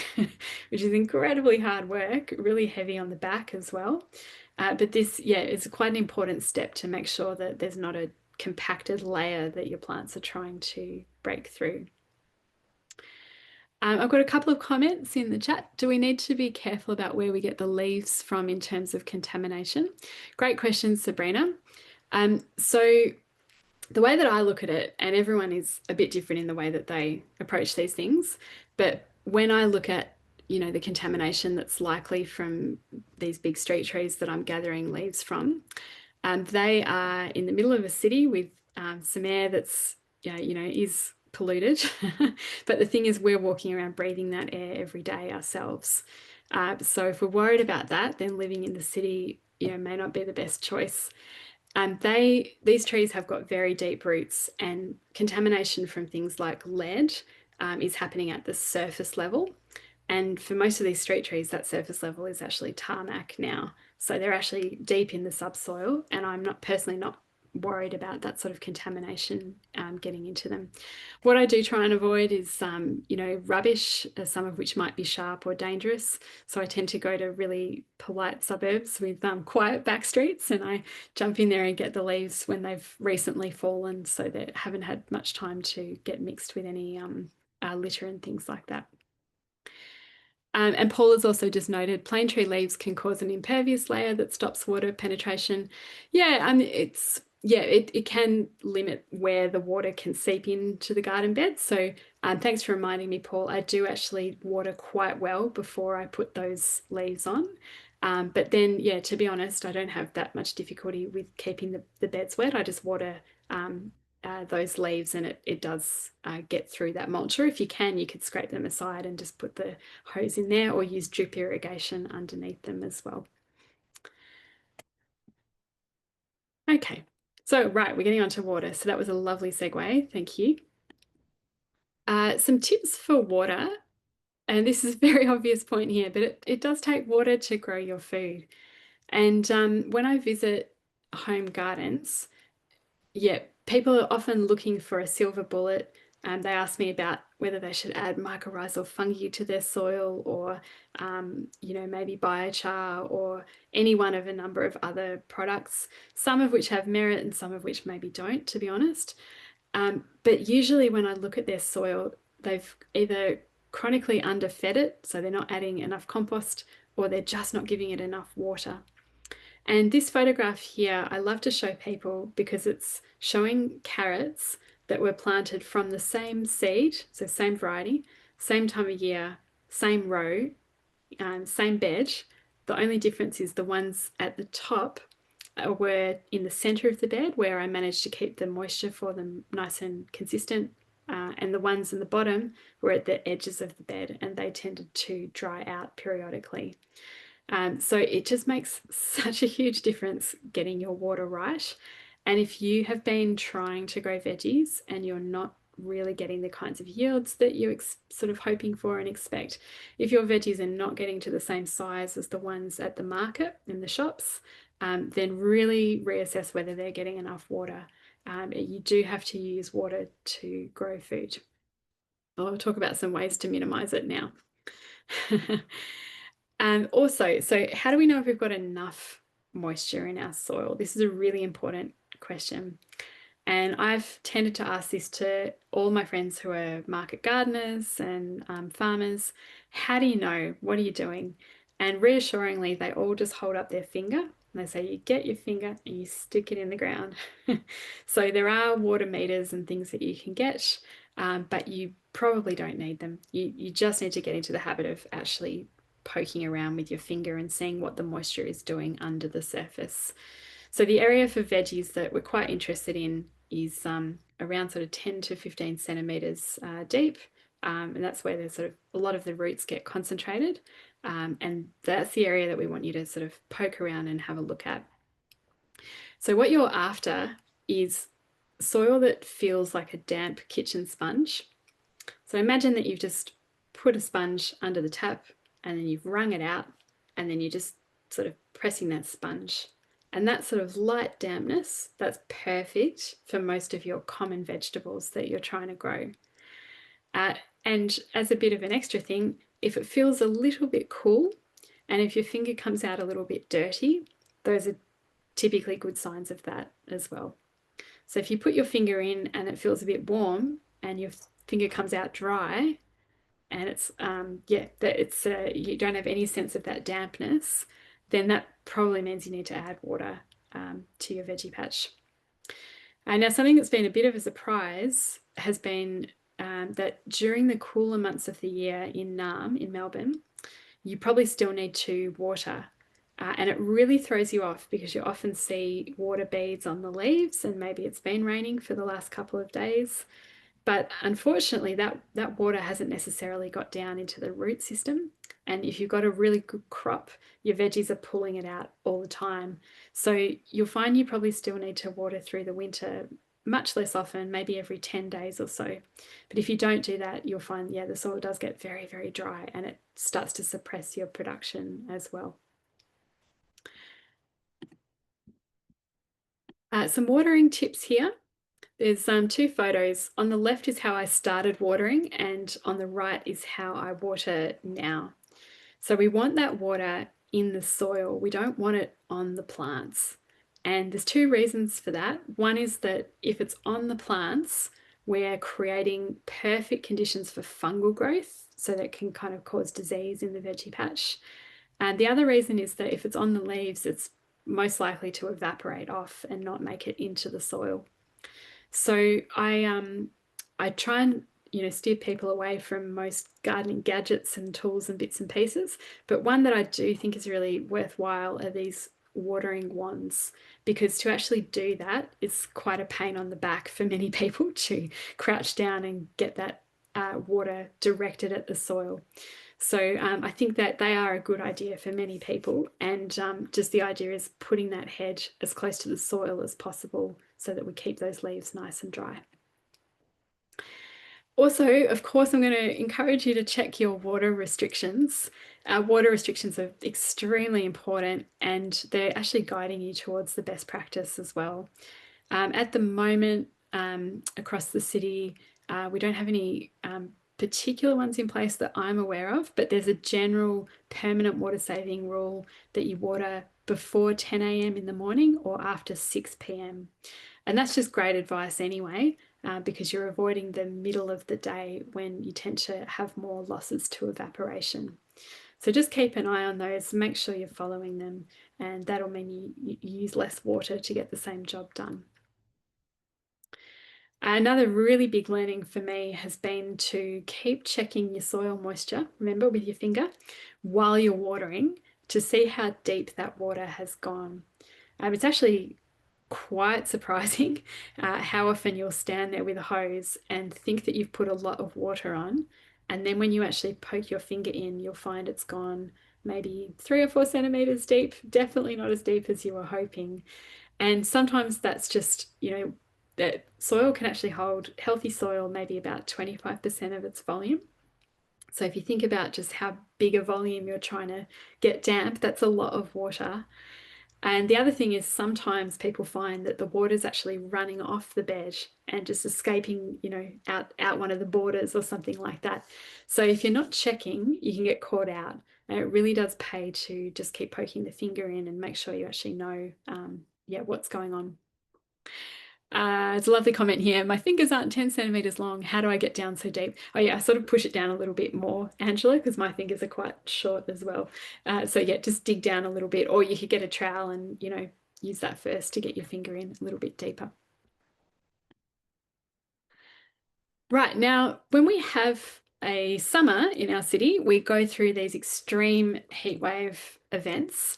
which is incredibly hard work, really heavy on the back as well. But this, yeah, is quite an important step to make sure that there's not a compacted layer that your plants are trying to break through. I've got a couple of comments in the chat. Do we need to be careful about where we get the leaves from in terms of contamination? Great question, Sabrina. So the way that I look at it, and everyone is a bit different in the way that they approach these things, but when I look at, you know, the contamination that's likely from these big street trees that I'm gathering leaves from, they are in the middle of a city with some air that's, you know, is polluted. But the thing is, we're walking around breathing that air every day ourselves. So if we're worried about that, then living in the city, you know, may not be the best choice. These trees have got very deep roots, and contamination from things like lead is happening at the surface level. And for most of these street trees, that surface level is actually tarmac now. So they're actually deep in the subsoil, and I'm not personally not worried about that sort of contamination getting into them. What I do try and avoid is, you know, rubbish, some of which might be sharp or dangerous. So I tend to go to really polite suburbs with quiet back streets, and I jump in there and get the leaves when they've recently fallen, so they haven't had much time to get mixed with any litter and things like that. And Paul has also just noted plane tree leaves can cause an impervious layer that stops water penetration. Yeah, it can limit where the water can seep into the garden bed. So thanks for reminding me, Paul. I do actually water quite well before I put those leaves on. But then, yeah, to be honest, I don't have that much difficulty with keeping the beds wet. I just water those leaves, and it does get through that mulch. Or if you can, you could scrape them aside and just put the hose in there, or use drip irrigation underneath them as well. Okay, so right, we're getting on to water. So that was a lovely segue. Thank you. Some tips for water, and this is a very obvious point here, but it does take water to grow your food. And when I visit home gardens, yeah, people are often looking for a silver bullet. And they ask me about whether they should add mycorrhizal fungi to their soil, or, you know, maybe biochar, or any one of a number of other products, some of which have merit and some of which maybe don't, to be honest. But usually when I look at their soil, they've either chronically underfed it, so they're not adding enough compost, or they're just not giving it enough water. And this photograph here, I love to show people because it's showing carrots that were planted from the same seed, so same variety, same time of year, same row, same bed. The only difference is the ones at the top were in the center of the bed, where I managed to keep the moisture for them nice and consistent, and the ones in the bottom were at the edges of the bed, and they tended to dry out periodically. So it just makes such a huge difference getting your water right. And if you have been trying to grow veggies and you're not really getting the kinds of yields that you're sort of hoping for and expect, if your veggies are not getting to the same size as the ones at the market in the shops, then really reassess whether they're getting enough water. You do have to use water to grow food. I'll talk about some ways to minimize it now. Also, so how do we know if we've got enough moisture in our soil? This is a really important question. And I've tended to ask this to all my friends who are market gardeners and farmers. How do you know? What are you doing? And reassuringly, they all just hold up their finger and they say, you get your finger and you stick it in the ground. So there are water meters and things that you can get, but you probably don't need them. You just need to get into the habit of actually poking around with your finger and seeing what the moisture is doing under the surface. So the area for veggies that we're quite interested in is around sort of 10 to 15 centimeters deep. And that's where there's sort of a lot of the roots get concentrated. And that's the area that we want you to sort of poke around and have a look at. So what you're after is soil that feels like a damp kitchen sponge. So imagine that you've just put a sponge under the tap and then you've wrung it out and then you're just sort of pressing that sponge. And that sort of light dampness, that's perfect for most of your common vegetables that you're trying to grow. And as a bit of an extra thing, if it feels a little bit cool and if your finger comes out a little bit dirty, those are typically good signs of that as well. So if you put your finger in and it feels a bit warm and your finger comes out dry and it's you don't have any sense of that dampness, then that probably means you need to add water to your veggie patch. Now something that's been a bit of a surprise has been that during the cooler months of the year in Naarm in Melbourne, you probably still need to water. And it really throws you off because you often see water beads on the leaves and maybe it's been raining for the last couple of days. But unfortunately, that water hasn't necessarily got down into the root system. And if you've got a really good crop, your veggies are pulling it out all the time. So you'll find you probably still need to water through the winter much less often, maybe every 10 days or so. But if you don't do that, you'll find, the soil does get very, very dry and it starts to suppress your production as well. Some watering tips here. There's two photos. On the left is how I started watering, and on the right is how I water now. So we want that water in the soil. We don't want it on the plants. And there's two reasons for that. One is that if it's on the plants, we're creating perfect conditions for fungal growth, so that can kind of cause disease in the veggie patch. And the other reason is that if it's on the leaves, it's most likely to evaporate off and not make it into the soil. So I try and steer people away from most gardening gadgets and tools and bits and pieces. But one that I do think is really worthwhile are these watering wands, because to actually do that is quite a pain on the back for many people to crouch down and get that water directed at the soil. So I think that they are a good idea for many people. And just the idea is putting that head as close to the soil as possible so that we keep those leaves nice and dry. Also, of course, I'm going to encourage you to check your water restrictions. Water restrictions are extremely important and they're actually guiding you towards the best practice as well. At the moment, across the city, we don't have any particular ones in place that I'm aware of, but there's a general permanent water saving rule that you water before 10 a.m. in the morning or after 6 p.m. And that's just great advice anyway, because you're avoiding the middle of the day when you tend to have more losses to evaporation. So just keep an eye on those, make sure you're following them, and that'll mean you use less water to get the same job done. Another really big learning for me has been to keep checking your soil moisture, remember, with your finger, while you're watering to see how deep that water has gone. It's actually quite surprising how often you'll stand there with a hose and think that you've put a lot of water on. And then when you actually poke your finger in, you'll find it's gone maybe 3 or 4 centimeters deep, definitely not as deep as you were hoping. And sometimes that's just, that soil can actually hold healthy soil, maybe about 25% of its volume. So if you think about just how big a volume you're trying to get damp, that's a lot of water. And the other thing is sometimes people find that the water is actually running off the bed and just escaping, out one of the borders or something like that. So if you're not checking, you can get caught out. And it really does pay to just keep poking the finger in and make sure you actually know, what's going on. It's a lovely comment here. My fingers aren't 10 centimeters long. How do I get down so deep? Oh, yeah, I sort of push it down a little bit more, Angela, because my fingers are quite short as well. So, yeah, just dig down a little bit, or you could get a trowel and, use that first to get your finger in a little bit deeper. Right, now, when we have a summer in our city, we go through these extreme heat wave events.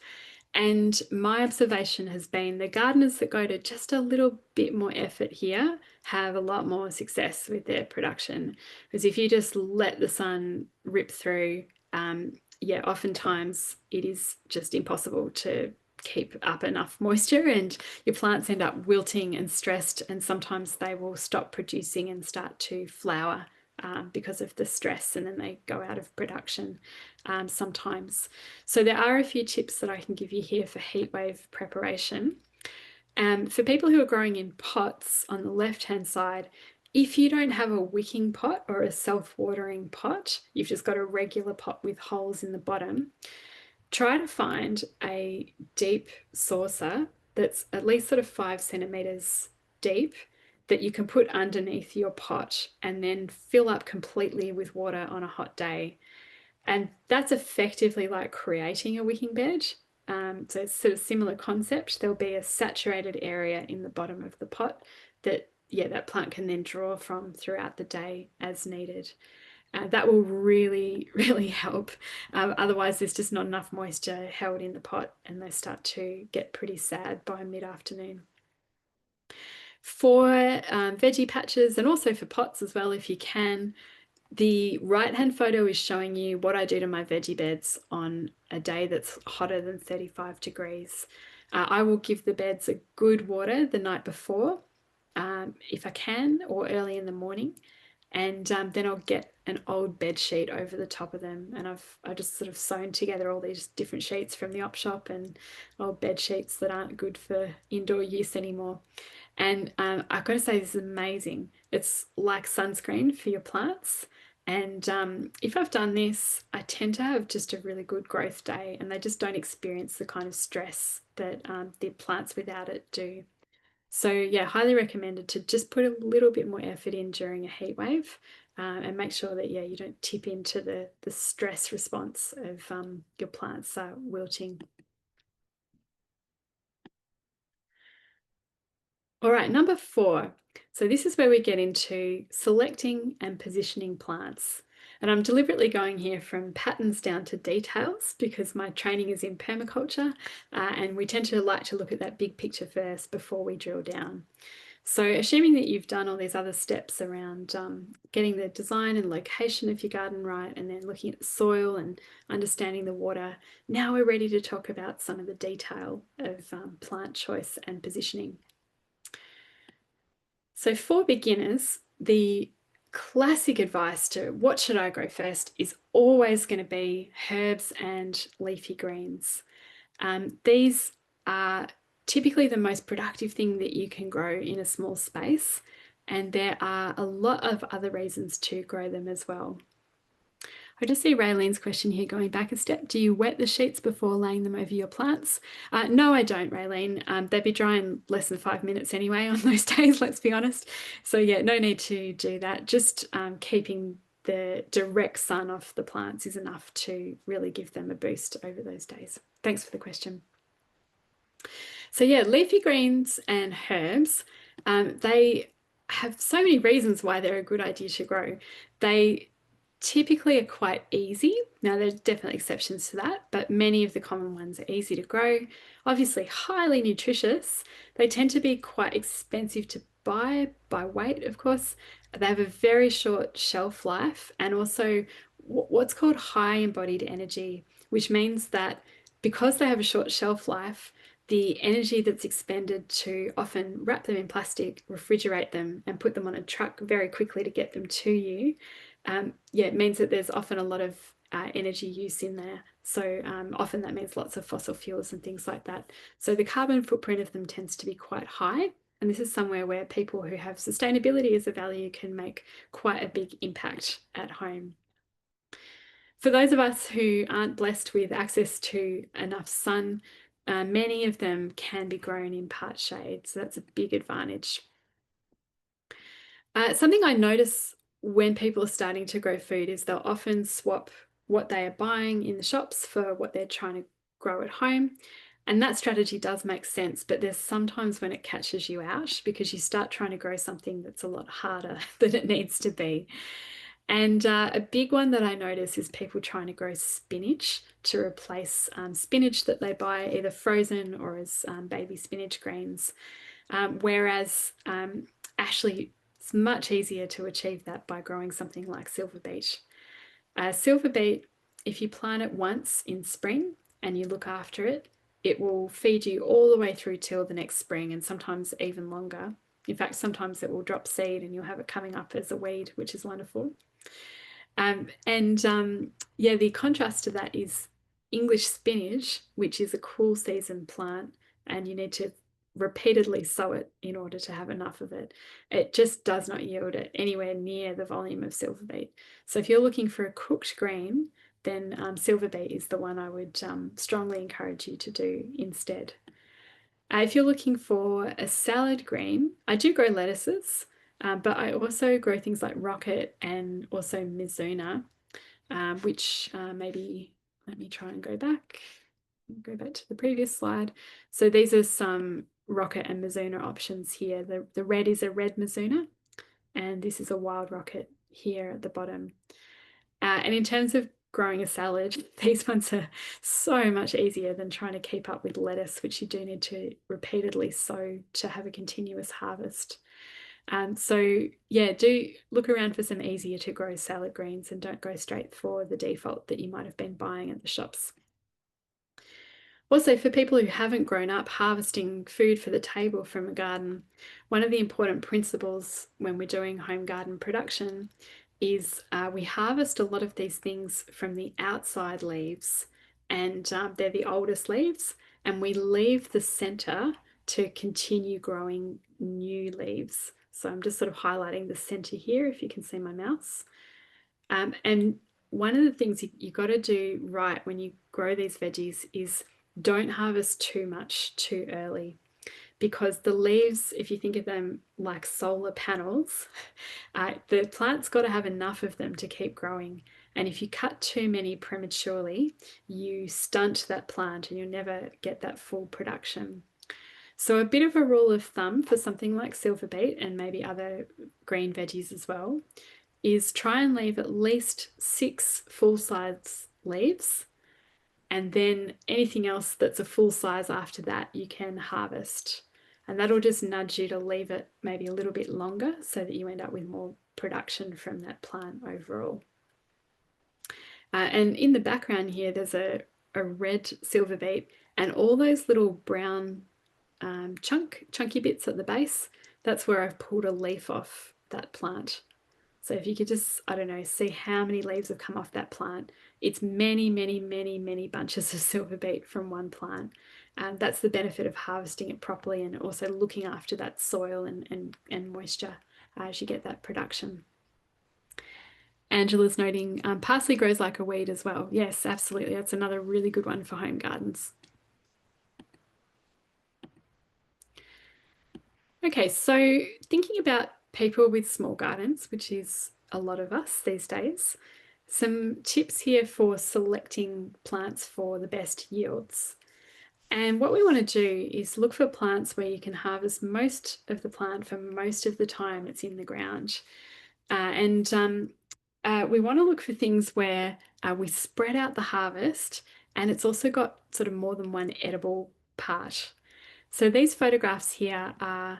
And my observation has been the gardeners that go to just a little bit more effort here have a lot more success with their production. Because if you just let the sun rip through, oftentimes it is just impossible to keep up enough moisture and your plants end up wilting and stressed, and sometimes they will stop producing and start to flower because of the stress, and then they go out of production sometimes. So there are a few tips that I can give you here for heat wave preparation. For people who are growing in pots on the left-hand side, if you don't have a wicking pot or a self-watering pot, you've just got a regular pot with holes in the bottom, try to find a deep saucer that's at least sort of 5 centimeters deep that you can put underneath your pot and then fill up completely with water on a hot day. And that's effectively like creating a wicking bed. So it's sort of similar concept. There'll be a saturated area in the bottom of the pot that plant can then draw from throughout the day as needed. That will really, really help. Otherwise, there's just not enough moisture held in the pot and they start to get pretty sad by mid-afternoon. For veggie patches and also for pots as well, if you can, the right-hand photo is showing you what I do to my veggie beds on a day that's hotter than 35 degrees. I will give the beds a good water the night before, if I can, or early in the morning. And then I'll get an old bed sheet over the top of them. And I just sort of sewn together all these different sheets from the op shop and old bed sheets that aren't good for indoor use anymore. And I've got to say, this is amazing. It's like sunscreen for your plants. And if I've done this, I tend to have just a really good growth day and they just don't experience the kind of stress that the plants without it do. So yeah, highly recommended to just put a little bit more effort in during a heat wave and make sure that, you don't tip into the stress response of your plants wilting. All right, number 4. So this is where we get into selecting and positioning plants. And I'm deliberately going here from patterns down to details because my training is in permaculture and we tend to like to look at that big picture first before we drill down. So assuming that you've done all these other steps around getting the design and location of your garden right, and then looking at the soil and understanding the water, now we're ready to talk about some of the detail of plant choice and positioning. So for beginners, the classic advice to what should I grow first is always going to be herbs and leafy greens. These are typically the most productive thing that you can grow in a small space, and there are a lot of other reasons to grow them as well. I just see Raylene's question here going back a step. Do you wet the sheets before laying them over your plants? No, I don't, Raylene. They'd be dry in less than 5 minutes anyway on those days, let's be honest. So yeah, no need to do that. Just keeping the direct sun off the plants is enough to really give them a boost over those days. Thanks for the question. So yeah, leafy greens and herbs, they have so many reasons why they're a good idea to grow. They typically are quite easy. Now, there's definitely exceptions to that, but many of the common ones are easy to grow, obviously highly nutritious. They tend to be quite expensive to buy by weight, of course. They have a very short shelf life and also what's called high embodied energy, which means that because they have a short shelf life, the energy that's expended to often wrap them in plastic, refrigerate them, and put them on a truck very quickly to get them to you, yeah, it means that there's often a lot of energy use in there. So often that means lots of fossil fuels and things like that. So the carbon footprint of them tends to be quite high. And this is somewhere where people who have sustainability as a value can make quite a big impact at home. For those of us who aren't blessed with access to enough sun, many of them can be grown in part shade. So that's a big advantage. Something I notice when people are starting to grow food is they'll often swap what they are buying in the shops for what they're trying to grow at home. And that strategy does make sense, but there's sometimes when it catches you out because you start trying to grow something that's a lot harder than it needs to be. And a big one that I notice is people trying to grow spinach to replace spinach that they buy either frozen or as baby spinach greens. Whereas actually, it's much easier to achieve that by growing something like silver beet. Silver beet, if you plant it once in spring and you look after it, it will feed you all the way through till the next spring and sometimes even longer. In fact, sometimes it will drop seed and you'll have it coming up as a weed, which is wonderful. Yeah, the contrast to that is English spinach, which is a cool season plant, and you need to repeatedly sow it in order to have enough of it. It just does not yield it anywhere near the volume of silver beet. So if you're looking for a cooked green, then silver beet is the one I would strongly encourage you to do instead. If you're looking for a salad green, I do grow lettuces, but I also grow things like rocket and also Mizuna, which maybe, let me try and go back to the previous slide. So these are some rocket and Mizuna options here. The red is a red Mizuna, and this is a wild rocket here at the bottom. And in terms of growing a salad, these ones are so much easier than trying to keep up with lettuce, which you do need to repeatedly sow to have a continuous harvest. So yeah, do look around for some easier to grow salad greens and don't go straight for the default that you might have been buying at the shops. Also, for people who haven't grown up harvesting food for the table from a garden, one of the important principles when we're doing home garden production is we harvest a lot of these things from the outside leaves, and they're the oldest leaves, and we leave the center to continue growing new leaves. So I'm just sort of highlighting the center here, if you can see my mouse. And one of the things you got to do right when you grow these veggies is don't harvest too much too early, because the leaves, if you think of them like solar panels, the plant's got to have enough of them to keep growing. And if you cut too many prematurely, you stunt that plant and you'll never get that full production. So a bit of a rule of thumb for something like silver beet and maybe other green veggies as well is try and leave at least 6 full-size leaves, and then anything else that's a full size after that you can harvest. And that'll just nudge you to leave it maybe a little bit longer so that you end up with more production from that plant overall. And in the background here, there's a red silver beet, and all those little brown chunky bits at the base, that's where I've pulled a leaf off that plant. So if you could just, I don't know, see how many leaves have come off that plant. It's many, many, many, many bunches of silver beet from one plant. And that's the benefit of harvesting it properly and also looking after that soil and moisture as you get that production. Angela's noting parsley grows like a weed as well. Yes, absolutely. That's another really good one for home gardens. Okay, so thinking about people with small gardens, which is a lot of us these days, some tips here for selecting plants for the best yields. And what we want to do is look for plants where you can harvest most of the plant for most of the time it's in the ground. And We want to look for things where we spread out the harvest and it's also got sort of more than one edible part. So these photographs here are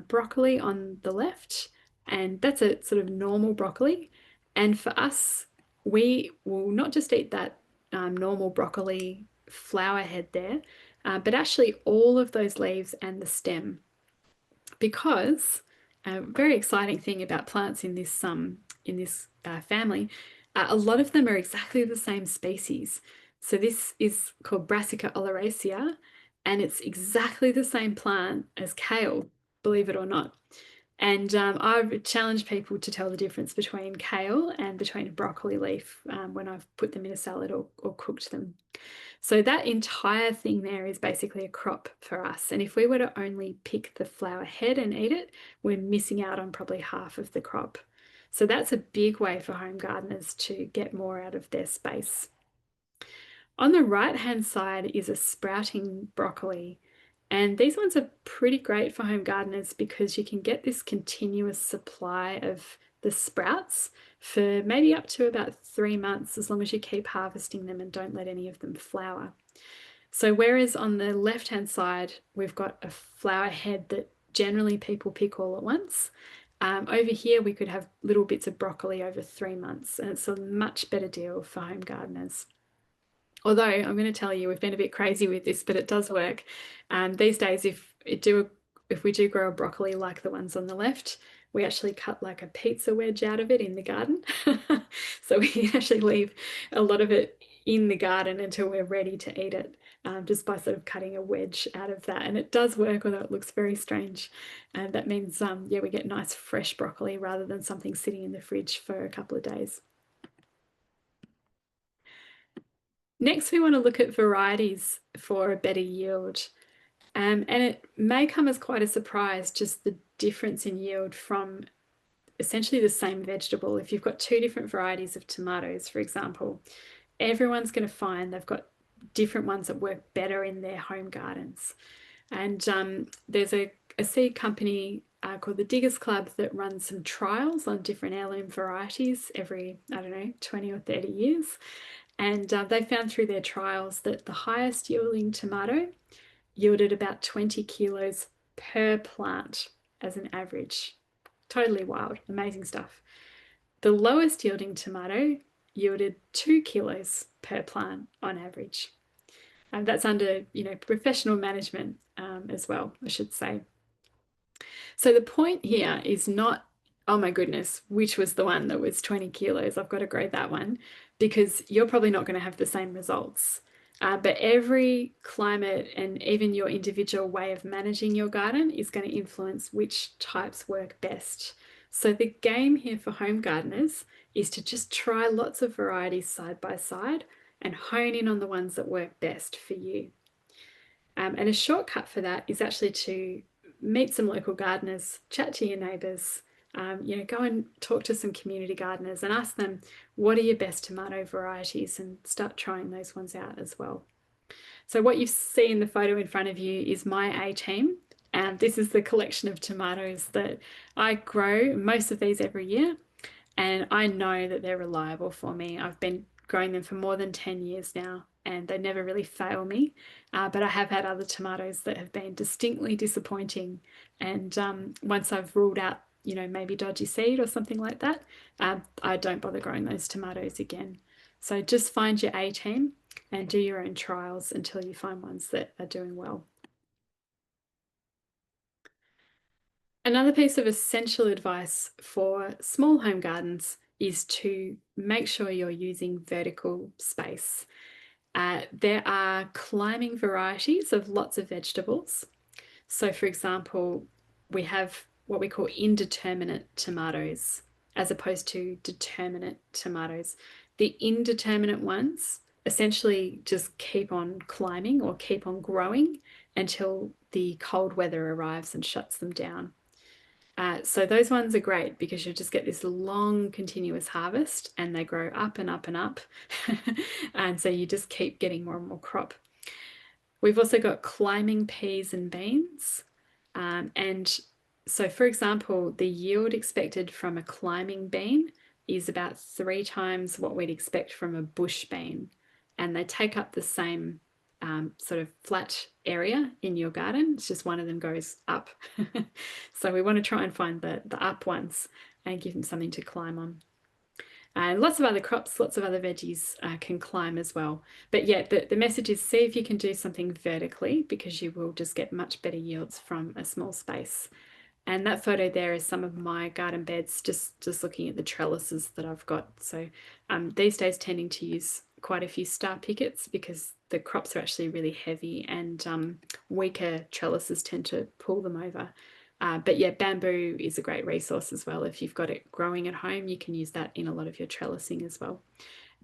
broccoli on the left, and that's a sort of normal broccoli. And for us, we will not just eat that normal broccoli flower head there, but actually all of those leaves and the stem, because a very exciting thing about plants in this family, a lot of them are exactly the same species. So this is called Brassica oleracea, and it's exactly the same plant as kale, believe it or not. And I've challenged people to tell the difference between kale and between a broccoli leaf when I've put them in a salad or cooked them. So that entire thing there is basically a crop for us. And if we were to only pick the flower head and eat it, we're missing out on probably half of the crop. So that's a big way for home gardeners to get more out of their space. On the right-hand side is a sprouting broccoli. And these ones are pretty great for home gardeners because you can get this continuous supply of the sprouts for maybe up to about 3 months, as long as you keep harvesting them and don't let any of them flower. So whereas on the left-hand side, we've got a flower head that generally people pick all at once, over here we could have little bits of broccoli over 3 months, and it's a much better deal for home gardeners. Although I'm going to tell you, we've been a bit crazy with this, but it does work. These days, if we do grow a broccoli like the ones on the left, we actually cut like a pizza wedge out of it in the garden. So we can actually leave a lot of it in the garden until we're ready to eat it, just by sort of cutting a wedge out of that. And it does work, although it looks very strange. And that means, yeah, we get nice fresh broccoli rather than something sitting in the fridge for a couple of days. Next, we want to look at varieties for a better yield. And it may come as quite a surprise, just the difference in yield from essentially the same vegetable. If you've got two different varieties of tomatoes, for example, everyone's going to find they've got different ones that work better in their home gardens. And there's a seed company called the Diggers Club that runs some trials on different heirloom varieties every, I don't know, 20 or 30 years. And they found through their trials that the highest yielding tomato yielded about 20 kilos per plant as an average. Totally wild, amazing stuff. The lowest yielding tomato yielded 2 kilos per plant on average. And that's under, professional management as well, I should say. So the point here is not, oh my goodness, which was the one that was 20 kilos? I've got to grow that one, because you're probably not going to have the same results. But every climate and even your individual way of managing your garden is going to influence which types work best. So the game here for home gardeners is to just try lots of varieties side by side and hone in on the ones that work best for you. And a shortcut for that is actually to meet some local gardeners, chat to your neighbours, go and talk to some community gardeners and ask them, what are your best tomato varieties, and start trying those ones out as well. So what you see in the photo in front of you is my A-team. And this is the collection of tomatoes that I grow, most of these every year. And I know that they're reliable for me. I've been growing them for more than 10 years now, and they never really fail me. But I have had other tomatoes that have been distinctly disappointing. And once I've ruled out, maybe dodgy seed or something like that, I don't bother growing those tomatoes again. So just find your A-team and do your own trials until you find ones that are doing well. Another piece of essential advice for small home gardens is to make sure you're using vertical space. There are climbing varieties of lots of vegetables. So for example, we have what we call indeterminate tomatoes as opposed to determinate tomatoes. The indeterminate ones essentially just keep on climbing or keep on growing until the cold weather arrives and shuts them down. So those ones are great because you just get this long continuous harvest and they grow up and up and up. And so you just keep getting more and more crop. We've also got climbing peas and beans. And so for example, the yield expected from a climbing bean is about 3 times what we'd expect from a bush bean, and they take up the same sort of flat area in your garden. It's just one of them goes up. So we want to try and find the up ones and give them something to climb on. And lots of other crops, lots of other veggies can climb as well. But yeah, the message is see if you can do something vertically, because you will just get much better yields from a small space. And that photo there is some of my garden beds, just looking at the trellises that I've got. So these days tending to use quite a few star pickets because the crops are actually really heavy, and weaker trellises tend to pull them over. But yeah, bamboo is a great resource as well. If you've got it growing at home, you can use that in a lot of your trellising as well.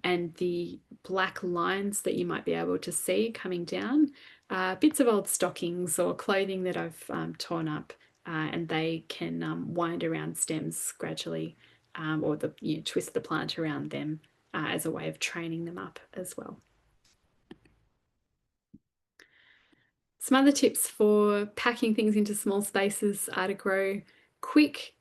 And the black lines that you might be able to see coming down are bits of old stockings or clothing that I've torn up, and they can wind around stems gradually, or twist the plant around them as a way of training them up as well. Some other tips for packing things into small spaces are to grow quick,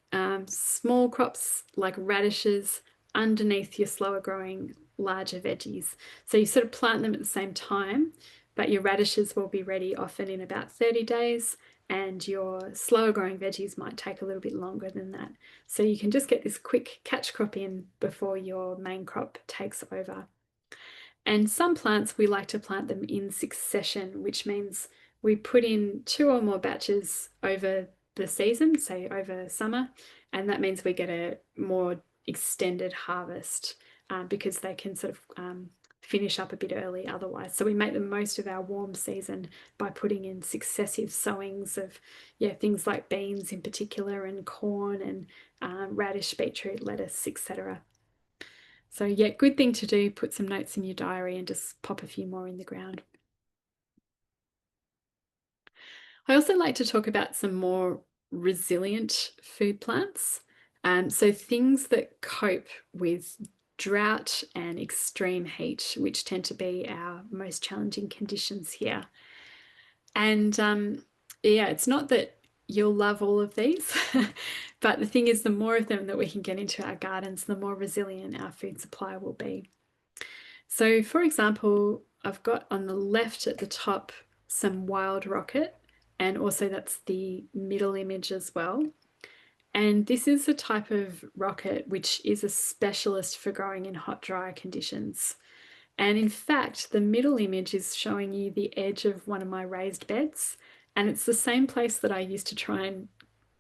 small crops like radishes underneath your slower growing larger veggies. So you sort of plant them at the same time, but your radishes will be ready often in about 30 days, and your slower growing veggies might take a little bit longer than that. So you can just get this quick catch crop in before your main crop takes over. And some plants, we like to plant them in succession, which means we put in 2 or more batches over the season, say over summer, and that means we get a more extended harvest because they can sort of finish up a bit early otherwise. So we make the most of our warm season by putting in successive sowings of things like beans in particular, and corn, and radish, beetroot, lettuce, etc. So yeah, good thing to do, put some notes in your diary and just pop a few more in the ground. I also like to talk about some more resilient food plants. So things that cope with drought and extreme heat, which tend to be our most challenging conditions here. And yeah, it's not that you'll love all of these, but the thing is, the more of them that we can get into our gardens, the more resilient our food supply will be. So for example, I've got on the left at the top some wild rocket, and also that's the middle image as well. And this is a type of rocket which is a specialist for growing in hot, dry conditions. And in fact, the middle image is showing you the edge of one of my raised beds. And it's the same place that I used to try and,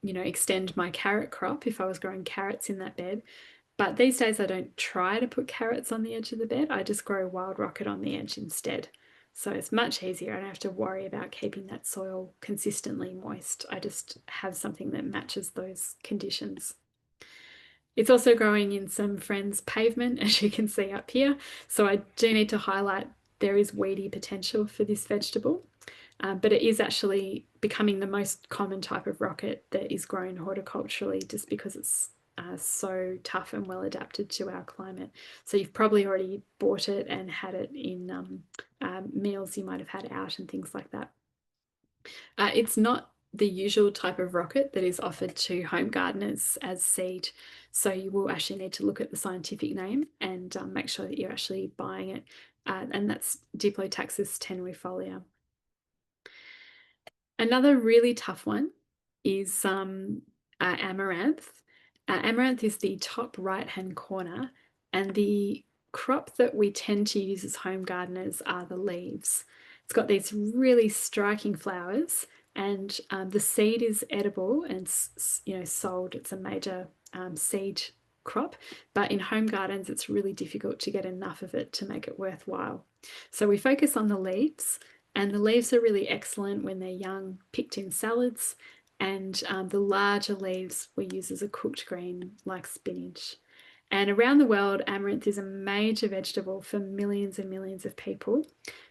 extend my carrot crop if I was growing carrots in that bed. But these days I don't try to put carrots on the edge of the bed. I just grow wild rocket on the edge instead. So it's much easier. I don't have to worry about keeping that soil consistently moist. I just have something that matches those conditions. It's also growing in some friends' pavement, as you can see up here. So I do need to highlight there is weedy potential for this vegetable, but it is actually becoming the most common type of rocket that is grown horticulturally, just because it's so tough and well adapted to our climate. So you've probably already bought it and had it in meals you might have had out and things like that. It's not the usual type of rocket that is offered to home gardeners as seed. So you will actually need to look at the scientific name and make sure that you're actually buying it. And that's Diplotaxis tenuifolia. Another really tough one is amaranth. Amaranth is the top right-hand corner, and the crop that we tend to use as home gardeners are the leaves. It's got these really striking flowers, and the seed is edible and sold. It's a major seed crop, but in home gardens it's really difficult to get enough of it to make it worthwhile. So we focus on the leaves, and the leaves are really excellent when they're young, picked in salads, and the larger leaves we use as a cooked green like spinach. And around the world, amaranth is a major vegetable for millions and millions of people,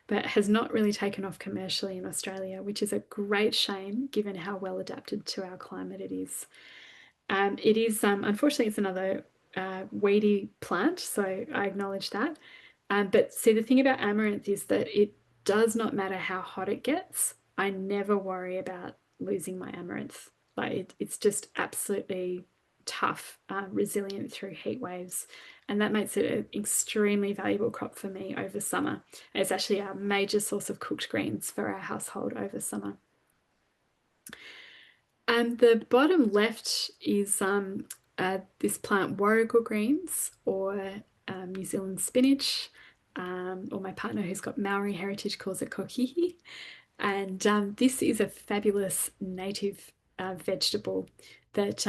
but has not really taken off commercially in Australia, which is a great shame given how well adapted to our climate it is. It is, unfortunately, it's another weedy plant, so I acknowledge that. But see, the thing about amaranth is that it does not matter how hot it gets. I never worry about losing my amaranth. Like it's just absolutely tough, resilient through heat waves. And that makes it an extremely valuable crop for me over summer. It's actually a major source of cooked greens for our household over summer. And the bottom left is this plant warrigal greens, or New Zealand spinach, or my partner who's got Maori heritage calls it kokihi. And this is a fabulous native vegetable that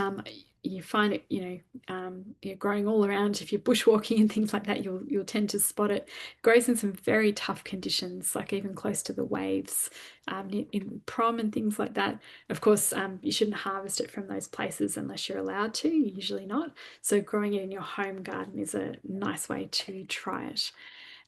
you find it, you're growing all around. If you're bushwalking and things like that, you'll tend to spot it. It grows in some very tough conditions, like even close to the waves, in prom and things like that. Of course, you shouldn't harvest it from those places unless you're allowed to, usually not. So growing it in your home garden is a nice way to try it.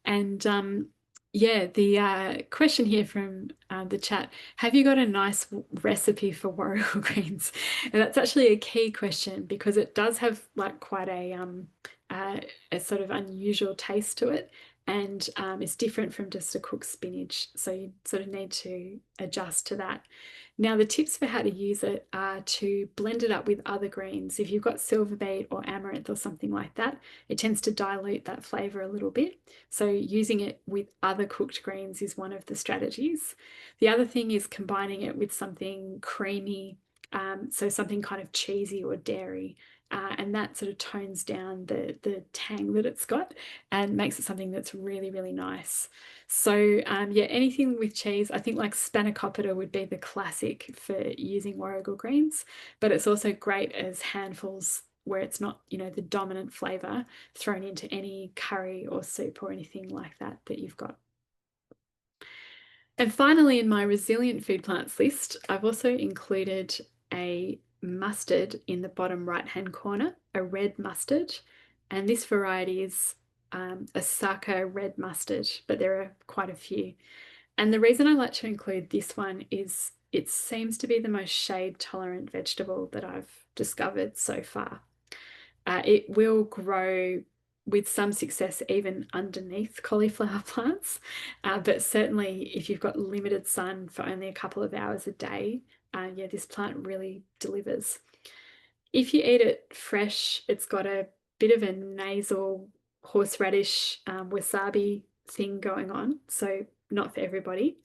And yeah, the question here from the chat, have you got a nice recipe for warrigal greens? And that's actually a key question because it does have like quite a sort of unusual taste to it. And it's different from just a cooked spinach. So you sort of need to adjust to that. Now, the tips for how to use it are to blend it up with other greens. If you've got silver beet or amaranth or something like that, it tends to dilute that flavor a little bit. So using it with other cooked greens is one of the strategies. The other thing is combining it with something creamy, so something kind of cheesy or dairy. And that sort of tones down the tang that it's got and makes it something that's really, really nice. So yeah, anything with cheese, I think like spanakopita would be the classic for using warrigal greens, but it's also great as handfuls where it's not, the dominant flavor thrown into any curry or soup or anything like that that you've got. And finally, in my resilient food plants list, I've also included a mustard in the bottom right-hand corner, a red mustard. And this variety is a Saka red mustard, but there are quite a few. And the reason I like to include this one is it seems to be the most shade tolerant vegetable that I've discovered so far. It will grow with some success even underneath cauliflower plants, but certainly if you've got limited sun for only a couple of hours a day, yeah, this plant really delivers. If you eat it fresh, it's got a bit of a nasal horseradish wasabi thing going on, so not for everybody.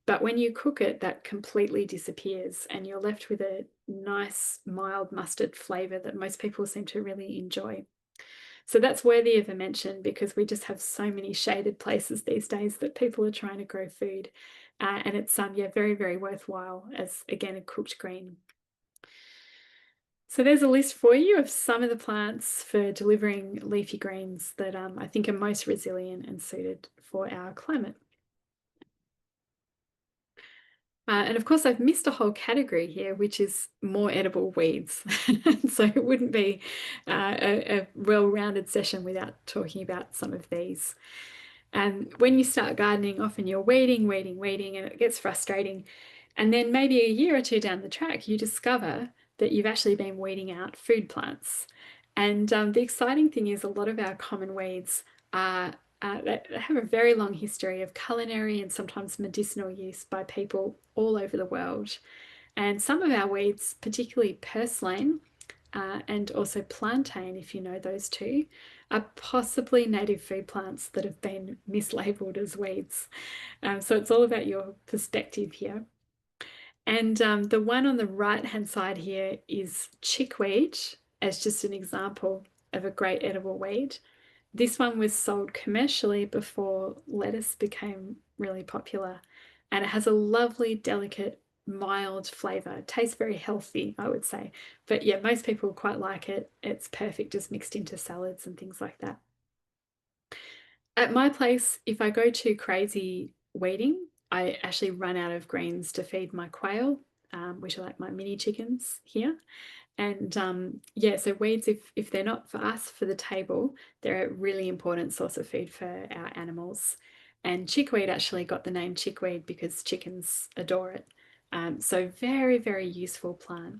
But when you cook it, that completely disappears and you're left with a nice mild mustard flavor that most people seem to really enjoy. So that's worthy of a mention because we just have so many shaded places these days that people are trying to grow food. And it's yeah, very, very worthwhile as, again, a cooked green. So there's a list for you of some of the plants for delivering leafy greens that I think are most resilient and suited for our climate. And of course, I've missed a whole category here, which is more edible weeds. So it wouldn't be a well-rounded session without talking about some of these. And when you start gardening, often you're weeding, and it gets frustrating. And then maybe a year or two down the track, you discover that you've actually been weeding out food plants. And the exciting thing is a lot of our common weeds are that have a very long history of culinary and sometimes medicinal use by people all over the world. And some of our weeds, particularly purslane and also plantain, if you know those two, are possibly native food plants that have been mislabeled as weeds. So it's all about your perspective here. And the one on the right-hand side here is chickweed as just an example of a great edible weed. This one was sold commercially before lettuce became really popular, and it has a lovely, delicate, mild flavor. It tastes very healthy, I would say. But yeah, most people quite like it. It's perfect just mixed into salads and things like that. At my place, if I go too crazy weeding, I actually run out of greens to feed my quail, which are like my mini chickens here. And yeah, so weeds, if they're not for us for the table, they're a really important source of food for our animals. And chickweed actually got the name chickweed because chickens adore it. So very, very useful plant.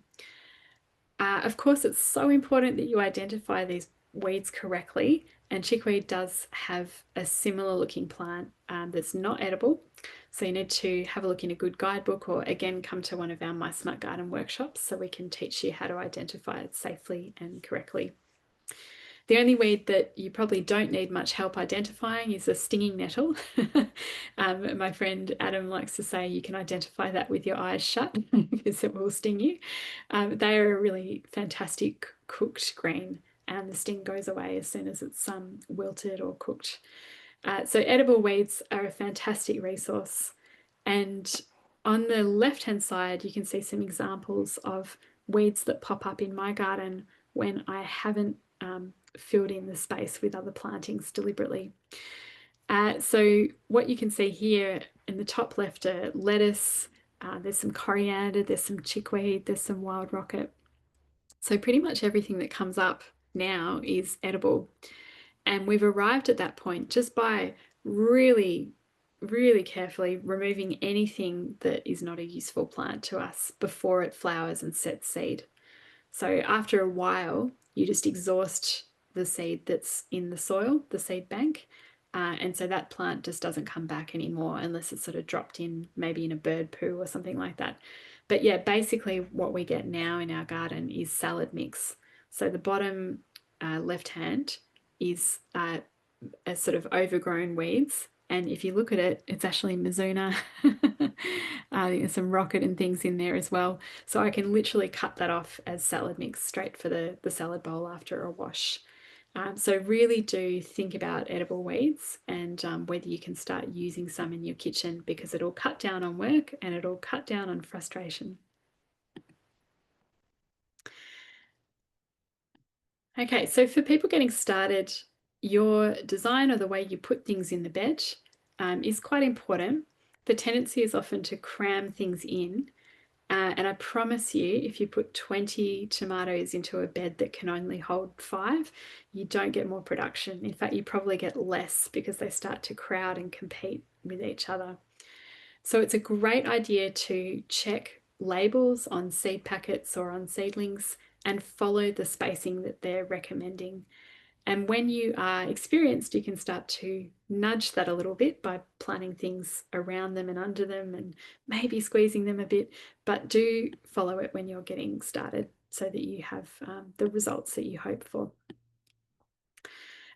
Of course, it's so important that you identify these weeds correctly. And chickweed does have a similar looking plant that's not edible. So you need to have a look in a good guidebook, or again, come to one of our My Smart Garden workshops so we can teach you how to identify it safely and correctly. The only weed that you probably don't need much help identifying is a stinging nettle. My friend Adam likes to say you can identify that with your eyes shut because it will sting you. They are a really fantastic cooked green, and the sting goes away as soon as it's wilted or cooked. So edible weeds are a fantastic resource. And on the left-hand side, you can see some examples of weeds that pop up in my garden when I haven't filled in the space with other plantings deliberately. So what you can see here in the top left are lettuce, there's some coriander, there's some chickweed, there's some wild rocket. So pretty much everything that comes up now is edible. And we've arrived at that point just by really, really carefully removing anything that is not a useful plant to us before it flowers and sets seed. So after a while, you just exhaust the seed that's in the soil, the seed bank. And so that plant just doesn't come back anymore unless it's sort of dropped in, maybe in a bird poo or something like that. But yeah, basically what we get now in our garden is salad mix. So the bottom left hand is a sort of overgrown weeds. And if you look at it, it's actually Mizuna. There's some rocket and things in there as well. So I can literally cut that off as salad mix straight for the salad bowl after a wash. So really do think about edible weeds and whether you can start using some in your kitchen, because it'll cut down on work and it'll cut down on frustration. Okay, so for people getting started, your design or the way you put things in the bed is quite important. The tendency is often to cram things in. And I promise you, if you put 20 tomatoes into a bed that can only hold 5, you don't get more production. In fact, you probably get less because they start to crowd and compete with each other. So it's a great idea to check labels on seed packets or on seedlings and follow the spacing that they're recommending. And when you are experienced, you can start to nudge that a little bit by planting things around them and under them and maybe squeezing them a bit, but do follow it when you're getting started so that you have the results that you hope for.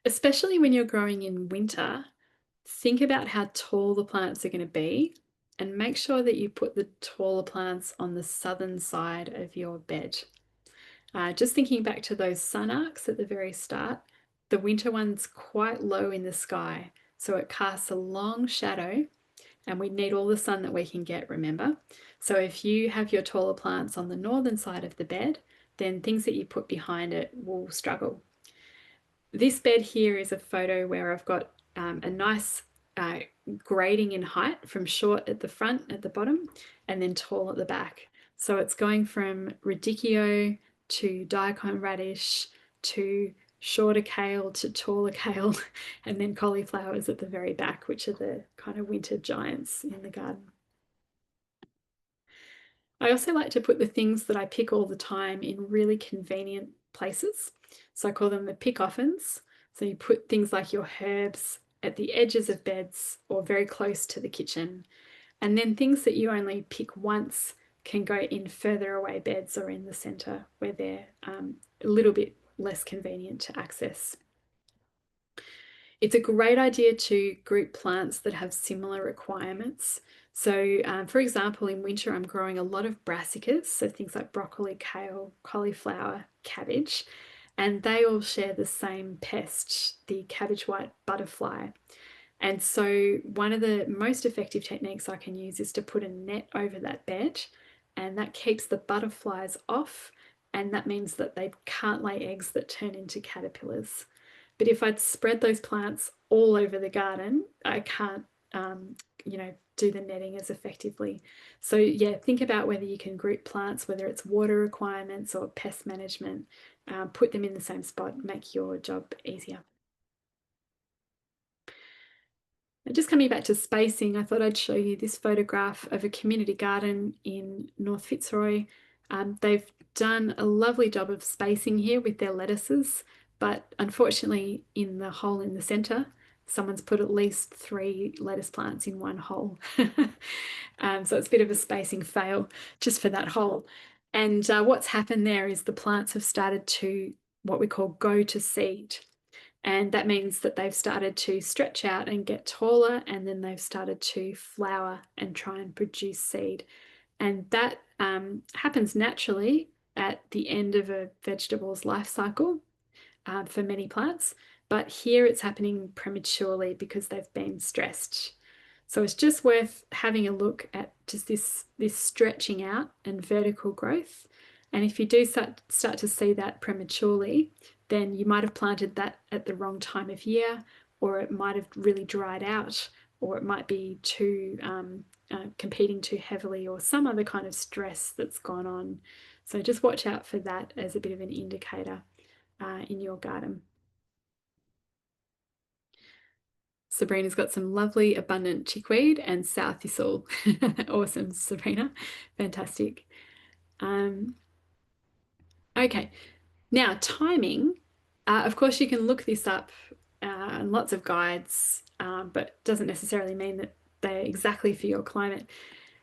Especially when you're growing in winter, think about how tall the plants are going to be and make sure that you put the taller plants on the southern side of your bed. Just thinking back to those sun arcs at the very start, the winter one's quite low in the sky, so it casts a long shadow, and we need all the sun that we can get, remember? So if you have your taller plants on the northern side of the bed, then things that you put behind it will struggle. This bed here is a photo where I've got a nice grading in height from short at the front at the bottom and then tall at the back. So it's going from radicchio to daikon radish to shorter kale to taller kale, and then cauliflowers at the very back, which are the kind of winter giants in the garden. I also like to put the things that I pick all the time in really convenient places. So I call them the pick offens. So you put things like your herbs at the edges of beds or very close to the kitchen. And then things that you only pick once can go in further away beds or in the center where they're a little bit less convenient to access. It's a great idea to group plants that have similar requirements. So for example, in winter, I'm growing a lot of brassicas, so things like broccoli, kale, cauliflower, cabbage, and they all share the same pest, the cabbage white butterfly. And so one of the most effective techniques I can use is to put a net over that bed, and that keeps the butterflies off, and that means that they can't lay eggs that turn into caterpillars. But if I'd spread those plants all over the garden, I can't, do the netting as effectively. So yeah, think about whether you can group plants, whether it's water requirements or pest management, put them in the same spot, make your job easier. Just coming back to spacing, I thought I'd show you this photograph of a community garden in North Fitzroy. They've done a lovely job of spacing here with their lettuces, but unfortunately in the hole in the centre, someone's put at least 3 lettuce plants in one hole. So it's a bit of a spacing fail just for that hole. And what's happened there is the plants have started to what we call go to seed. And that means that they've started to stretch out and get taller, and then they've started to flower and try and produce seed. And that happens naturally at the end of a vegetable's life cycle for many plants. But here it's happening prematurely because they've been stressed. So it's just worth having a look at just this stretching out and vertical growth. And if you do start to see that prematurely, then you might have planted that at the wrong time of year, or it might have really dried out, or it might be too competing too heavily, or some other kind of stress that's gone on. So just watch out for that as a bit of an indicator in your garden. Sabrina's got some lovely abundant chickweed and sow thistle. Awesome, Sabrina. Fantastic. Okay, now timing. Of course, you can look this up in lots of guides, but doesn't necessarily mean that they're exactly for your climate.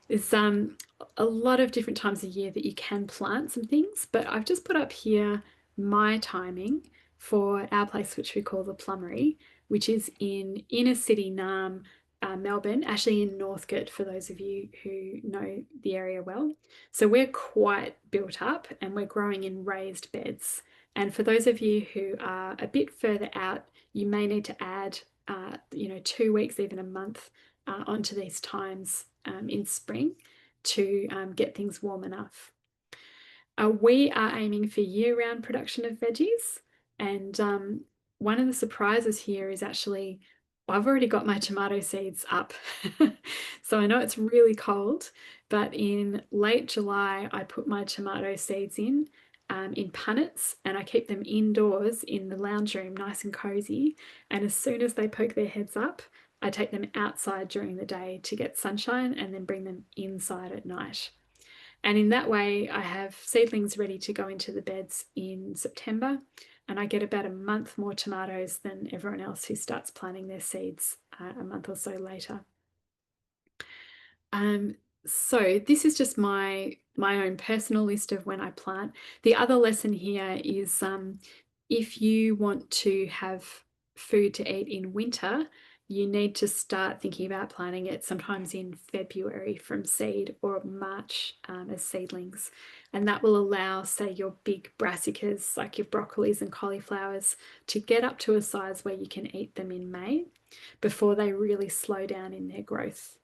There's a lot of different times of year that you can plant some things, but I've just put up here my timing for our place, which we call the Plummery, which is in inner city Naarm, Melbourne, actually in Northcote, for those of you who know the area well. So we're quite built up and we're growing in raised beds. And for those of you who are a bit further out, you may need to add, 2 weeks, even a month onto these times in spring to get things warm enough. We are aiming for year-round production of veggies, and one of the surprises here is actually I've already got my tomato seeds up. So I know it's really cold, but in late July, I put my tomato seeds in punnets, and I keep them indoors in the lounge room, nice and cozy. And as soon as they poke their heads up, I take them outside during the day to get sunshine and then bring them inside at night. And in that way, I have seedlings ready to go into the beds in September, and I get about a month more tomatoes than everyone else who starts planting their seeds a month or so later. So this is just my own personal list of when I plant. The other lesson here is if you want to have food to eat in winter, you need to start thinking about planting it sometimes in February from seed, or March as seedlings. And that will allow, say, your big brassicas like your broccolis and cauliflowers to get up to a size where you can eat them in May before they really slow down in their growth.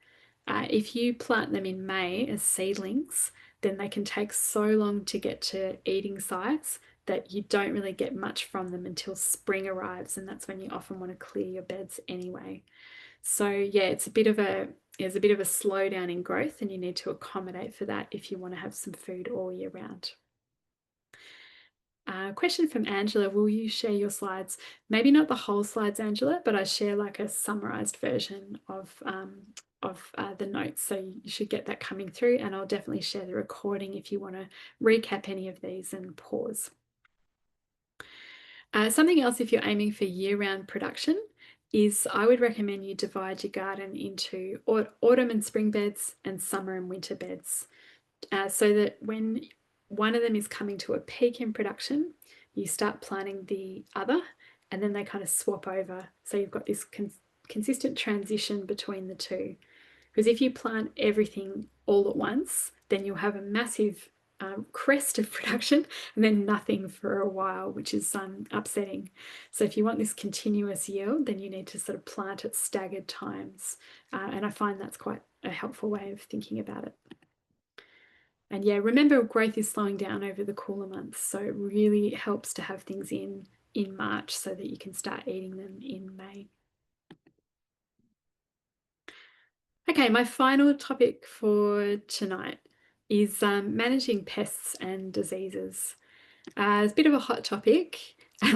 If you plant them in May as seedlings, then they can take so long to get to eating size that you don't really get much from them until spring arrives, and that's when you often want to clear your beds anyway. So yeah, there's a bit of a slowdown in growth, and you need to accommodate for that if you want to have some food all year round. Question from Angela, will you share your slides? Maybe not the whole slides, Angela, but I share like a summarized version of the notes. So you should get that coming through, and I'll definitely share the recording if you want to recap any of these and pause. Something else, if you're aiming for year-round production, is I would recommend you divide your garden into autumn and spring beds and summer and winter beds, so that when one of them is coming to a peak in production, you start planting the other, and then they kind of swap over. So you've got this consistent transition between the two. Because if you plant everything all at once, then you'll have a massive crest of production and then nothing for a while, which is upsetting. So if you want this continuous yield, then you need to sort of plant at staggered times. And I find that's quite a helpful way of thinking about it. And yeah, remember, growth is slowing down over the cooler months, so it really helps to have things in March so that you can start eating them in May. Okay, my final topic for tonight is managing pests and diseases. It's a bit of a hot topic,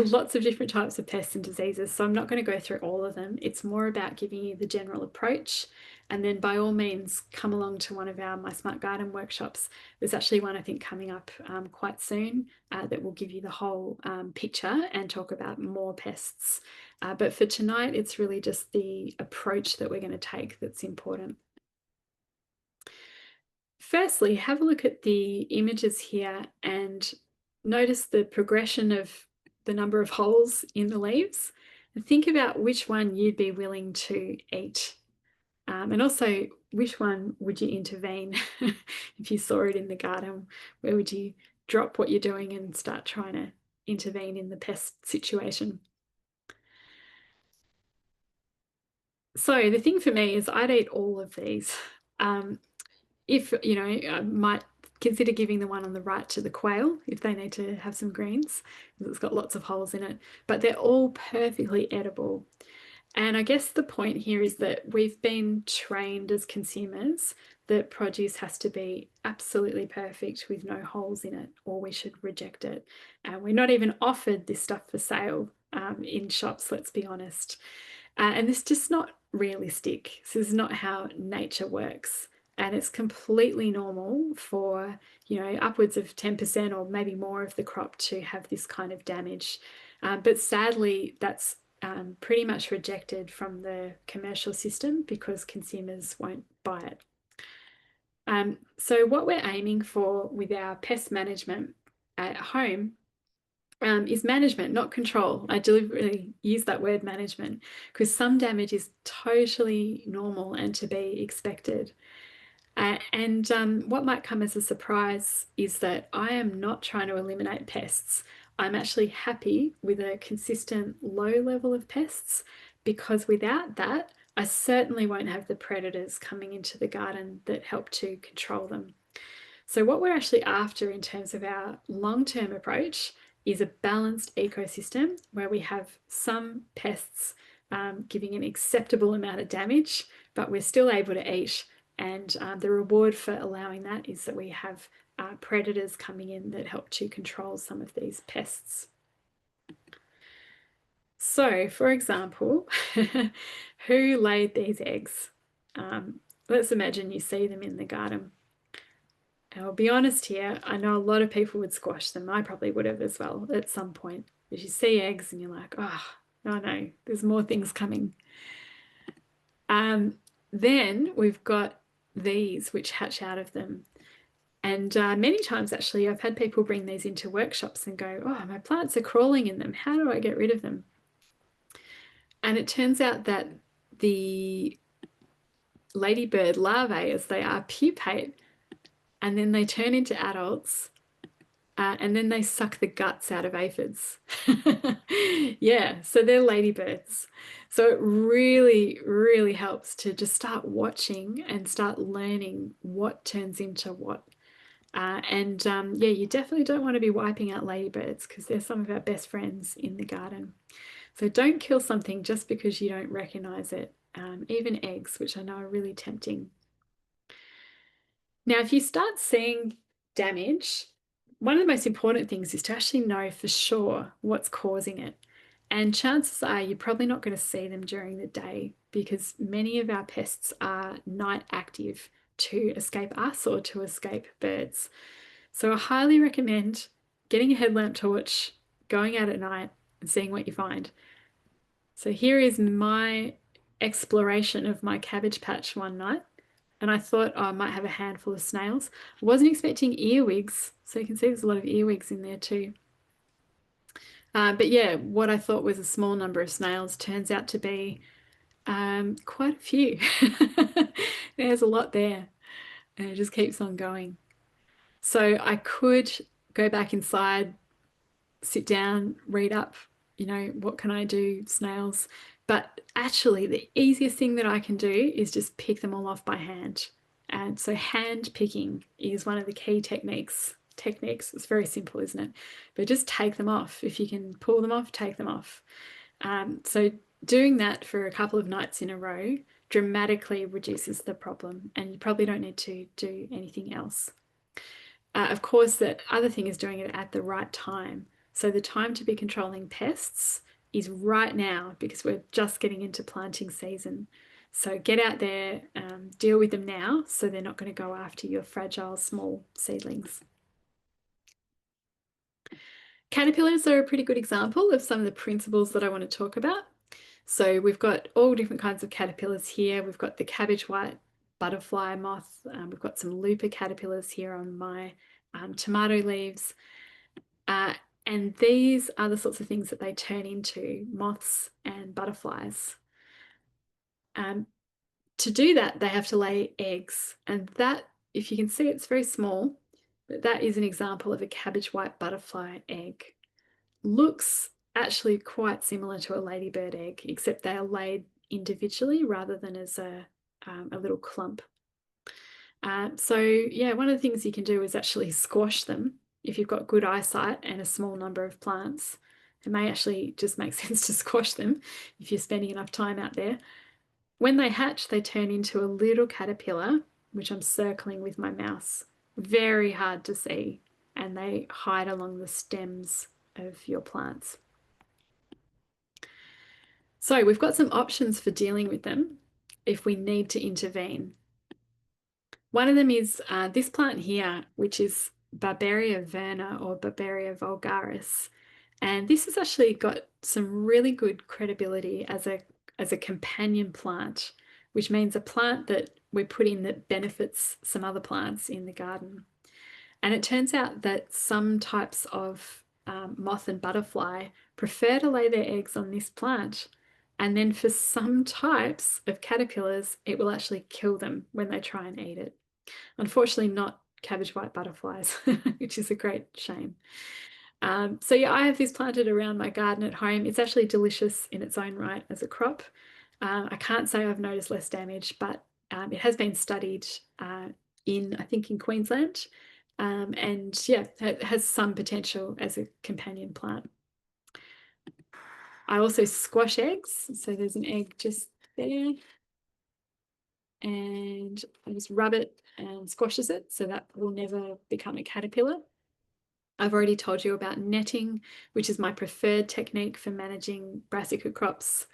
lots of different types of pests and diseases, so I'm not going to go through all of them. It's more about giving you the general approach, and then by all means come along to one of our My Smart Garden workshops. There's actually one I think coming up quite soon that will give you the whole picture and talk about more pests But for tonight, it's really just the approach that we're going to take that's important. Firstly, have a look at the images here and notice the progression of the number of holes in the leaves, and think about which one you'd be willing to eat. And also, which one would you intervene if you saw it in the garden? Where would you drop what you're doing and start trying to intervene in the pest situation? So the thing for me is I'd eat all of these. If, you know, I might consider giving the one on the right to the quail if they need to have some greens, because it's got lots of holes in it, but they're all perfectly edible. And I guess the point here is that we've been trained as consumers that produce has to be absolutely perfect with no holes in it, or we should reject it. And we're not even offered this stuff for sale in shops, let's be honest. And this is just not realistic. This is not how nature works. And it's completely normal for, you know, upwards of 10% or maybe more of the crop to have this kind of damage. But sadly, that's pretty much rejected from the commercial system because consumers won't buy it. So what we're aiming for with our pest management at home is management, not control. I deliberately use that word management because some damage is totally normal and to be expected. What might come as a surprise is that I am not trying to eliminate pests. I'm actually happy with a consistent low level of pests because without that, I certainly won't have the predators coming into the garden that help to control them. So what we're actually after in terms of our long-term approach is a balanced ecosystem where we have some pests giving an acceptable amount of damage, but we're still able to eat. And the reward for allowing that is that we have predators coming in that help to control some of these pests. So, for example, who laid these eggs? Let's imagine you see them in the garden. I'll be honest here, I know a lot of people would squash them. I probably would have as well at some point. Because you see eggs and you're like, oh, no, there's more things coming. Then we've got these which hatch out of them. And many times, actually, I've had people bring these into workshops and go, oh, my plants are crawling in them. How do I get rid of them? And it turns out that the ladybird larvae, as they are, pupate and then they turn into adults and then they suck the guts out of aphids. Yeah, so they're ladybirds. So it really, really helps to just start watching and start learning what turns into what. Yeah, you definitely don't want to be wiping out ladybirds because they're some of our best friends in the garden. So don't kill something just because you don't recognize it. Even eggs, which I know are really tempting. Now, if you start seeing damage, one of the most important things is to actually know for sure what's causing it. And chances are you're probably not going to see them during the day because many of our pests are night active to escape us or to escape birds. So I highly recommend getting a headlamp torch, going out at night and seeing what you find. So here is my exploration of my cabbage patch one night. And I thought, oh, I might have a handful of snails. I wasn't expecting earwigs. So you can see there's a lot of earwigs in there too. But yeah, what I thought was a small number of snails turns out to be quite a few. There's a lot there. And it just keeps on going. So I could go back inside, sit down, read up, you know, what can I do, snails. But actually, the easiest thing that I can do is just pick them all off by hand. And so hand picking is one of the key techniques. It's very simple, isn't it? But just take them off. If you can pull them off, take them off. So doing that for a couple of nights in a row dramatically reduces the problem, and you probably don't need to do anything else. Of course, the other thing is doing it at the right time. So the time to be controlling pests is right now because we're just getting into planting season. So get out there, deal with them now so they're not going to go after your fragile small seedlings. Caterpillars are a pretty good example of some of the principles that I want to talk about. So we've got all different kinds of caterpillars here. We've got the cabbage white butterfly moth. We've got some looper caterpillars here on my tomato leaves. And these are the sorts of things that they turn into, moths and butterflies. To do that, they have to lay eggs. And that, if you can see, it's very small, but that is an example of a cabbage white butterfly egg. Looks actually quite similar to a ladybird egg, except they are laid individually rather than as a little clump. So yeah, one of the things you can do is actually squash them if you've got good eyesight and a small number of plants. It may actually just make sense to squash them if you're spending enough time out there. When they hatch, they turn into a little caterpillar, which I'm circling with my mouse. Very hard to see, and they hide along the stems of your plants. So we've got some options for dealing with them if we need to intervene. One of them is this plant here, which is Barberia verna or Barberia vulgaris. And this has actually got some really good credibility as a companion plant, which means a plant that we put in that benefits some other plants in the garden. And it turns out that some types of moth and butterfly prefer to lay their eggs on this plant. And then for some types of caterpillars, it will actually kill them when they try and eat it. Unfortunately, not cabbage white butterflies, which is a great shame. So yeah, I have this planted around my garden at home. It's actually delicious in its own right as a crop. I can't say I've noticed less damage, but it has been studied I think in Queensland. And yeah, it has some potential as a companion plant. I also squash eggs. So there's an egg just there. And I just rub it and squashes it so that will never become a caterpillar. I've already told you about netting, which is my preferred technique for managing brassica crops.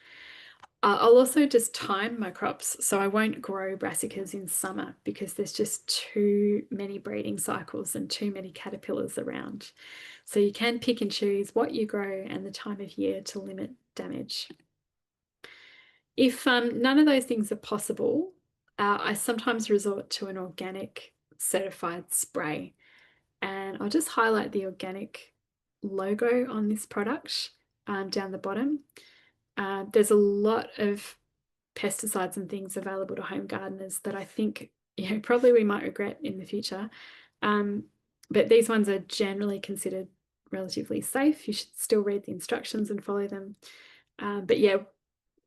I'll also just time my crops so I won't grow brassicas in summer because there's just too many breeding cycles and too many caterpillars around. So you can pick and choose what you grow and the time of year to limit damage. If none of those things are possible, I sometimes resort to an organic certified spray. And I'll just highlight the organic logo on this product down the bottom. There's a lot of pesticides and things available to home gardeners that I think probably we might regret in the future. But these ones are generally considered relatively safe. You should still read the instructions and follow them. But yeah,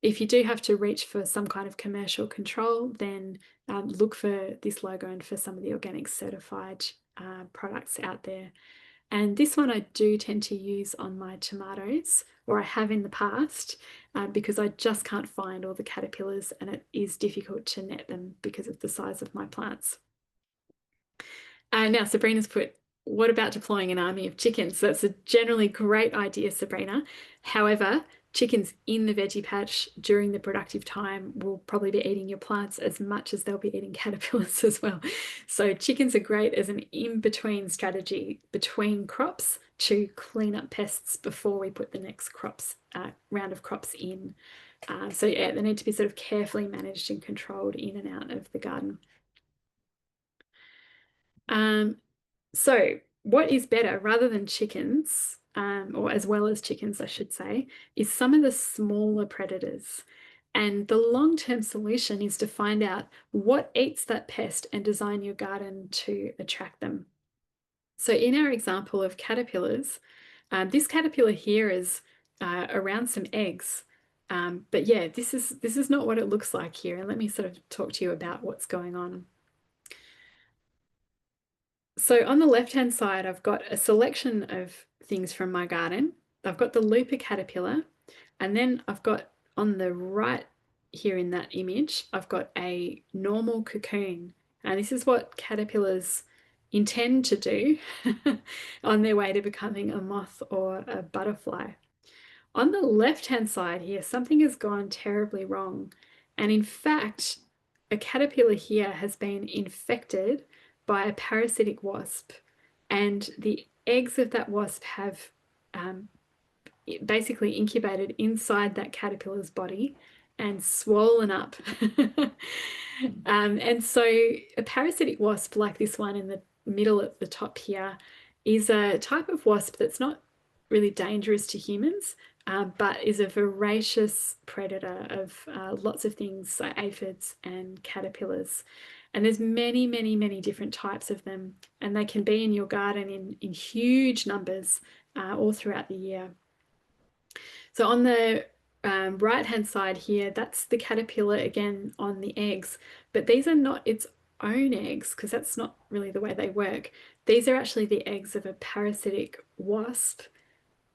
if you do have to reach for some kind of commercial control, then look for this logo and for some of the organic certified products out there. And this one I do tend to use on my tomatoes, or I have in the past, because I just can't find all the caterpillars and it is difficult to net them because of the size of my plants. Now Sabrina's put, what about deploying an army of chickens? That's a generally great idea, Sabrina. However, chickens in the veggie patch during the productive time will probably be eating your plants as much as they'll be eating caterpillars as well. So chickens are great as an in-between strategy between crops to clean up pests before we put the next round of crops in. So yeah, they need to be sort of carefully managed and controlled in and out of the garden. So what is better rather than chickens, or as well as chickens, I should say, is some of the smaller predators. And the long-term solution is to find out what eats that pest and design your garden to attract them. So in our example of caterpillars, this caterpillar here is around some eggs. But yeah, this is not what it looks like here. And let me sort of talk to you about what's going on. So on the left-hand side, I've got a selection of things from my garden. I've got the looper caterpillar, and then I've got on the right here in that image, I've got a normal cocoon. And this is what caterpillars intend to do on their way to becoming a moth or a butterfly. On the left-hand side here, something has gone terribly wrong. And in fact, a caterpillar here has been infected by a parasitic wasp, and the eggs of that wasp have basically incubated inside that caterpillar's body and swollen up. And so a parasitic wasp like this one in the middle at the top here is a type of wasp that's not really dangerous to humans, but is a voracious predator of lots of things, so aphids and caterpillars. And there's many, many, many different types of them, and they can be in your garden in huge numbers all throughout the year. So on the right-hand side here, that's the caterpillar again on the eggs, but these are not its own eggs because that's not really the way they work. These are actually the eggs of a parasitic wasp.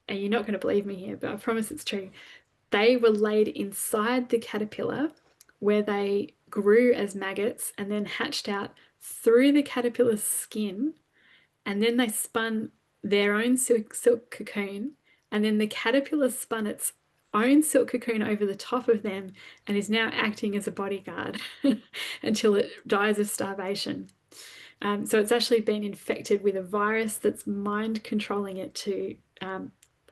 And you're not going to believe me here, but I promise it's true. They were laid inside the caterpillar where they grew as maggots and then hatched out through the caterpillar's skin. And then they spun their own silk cocoon. And then the caterpillar spun its own silk cocoon over the top of them and is now acting as a bodyguard until it dies of starvation. So it's actually been infected with a virus that's mind controlling it to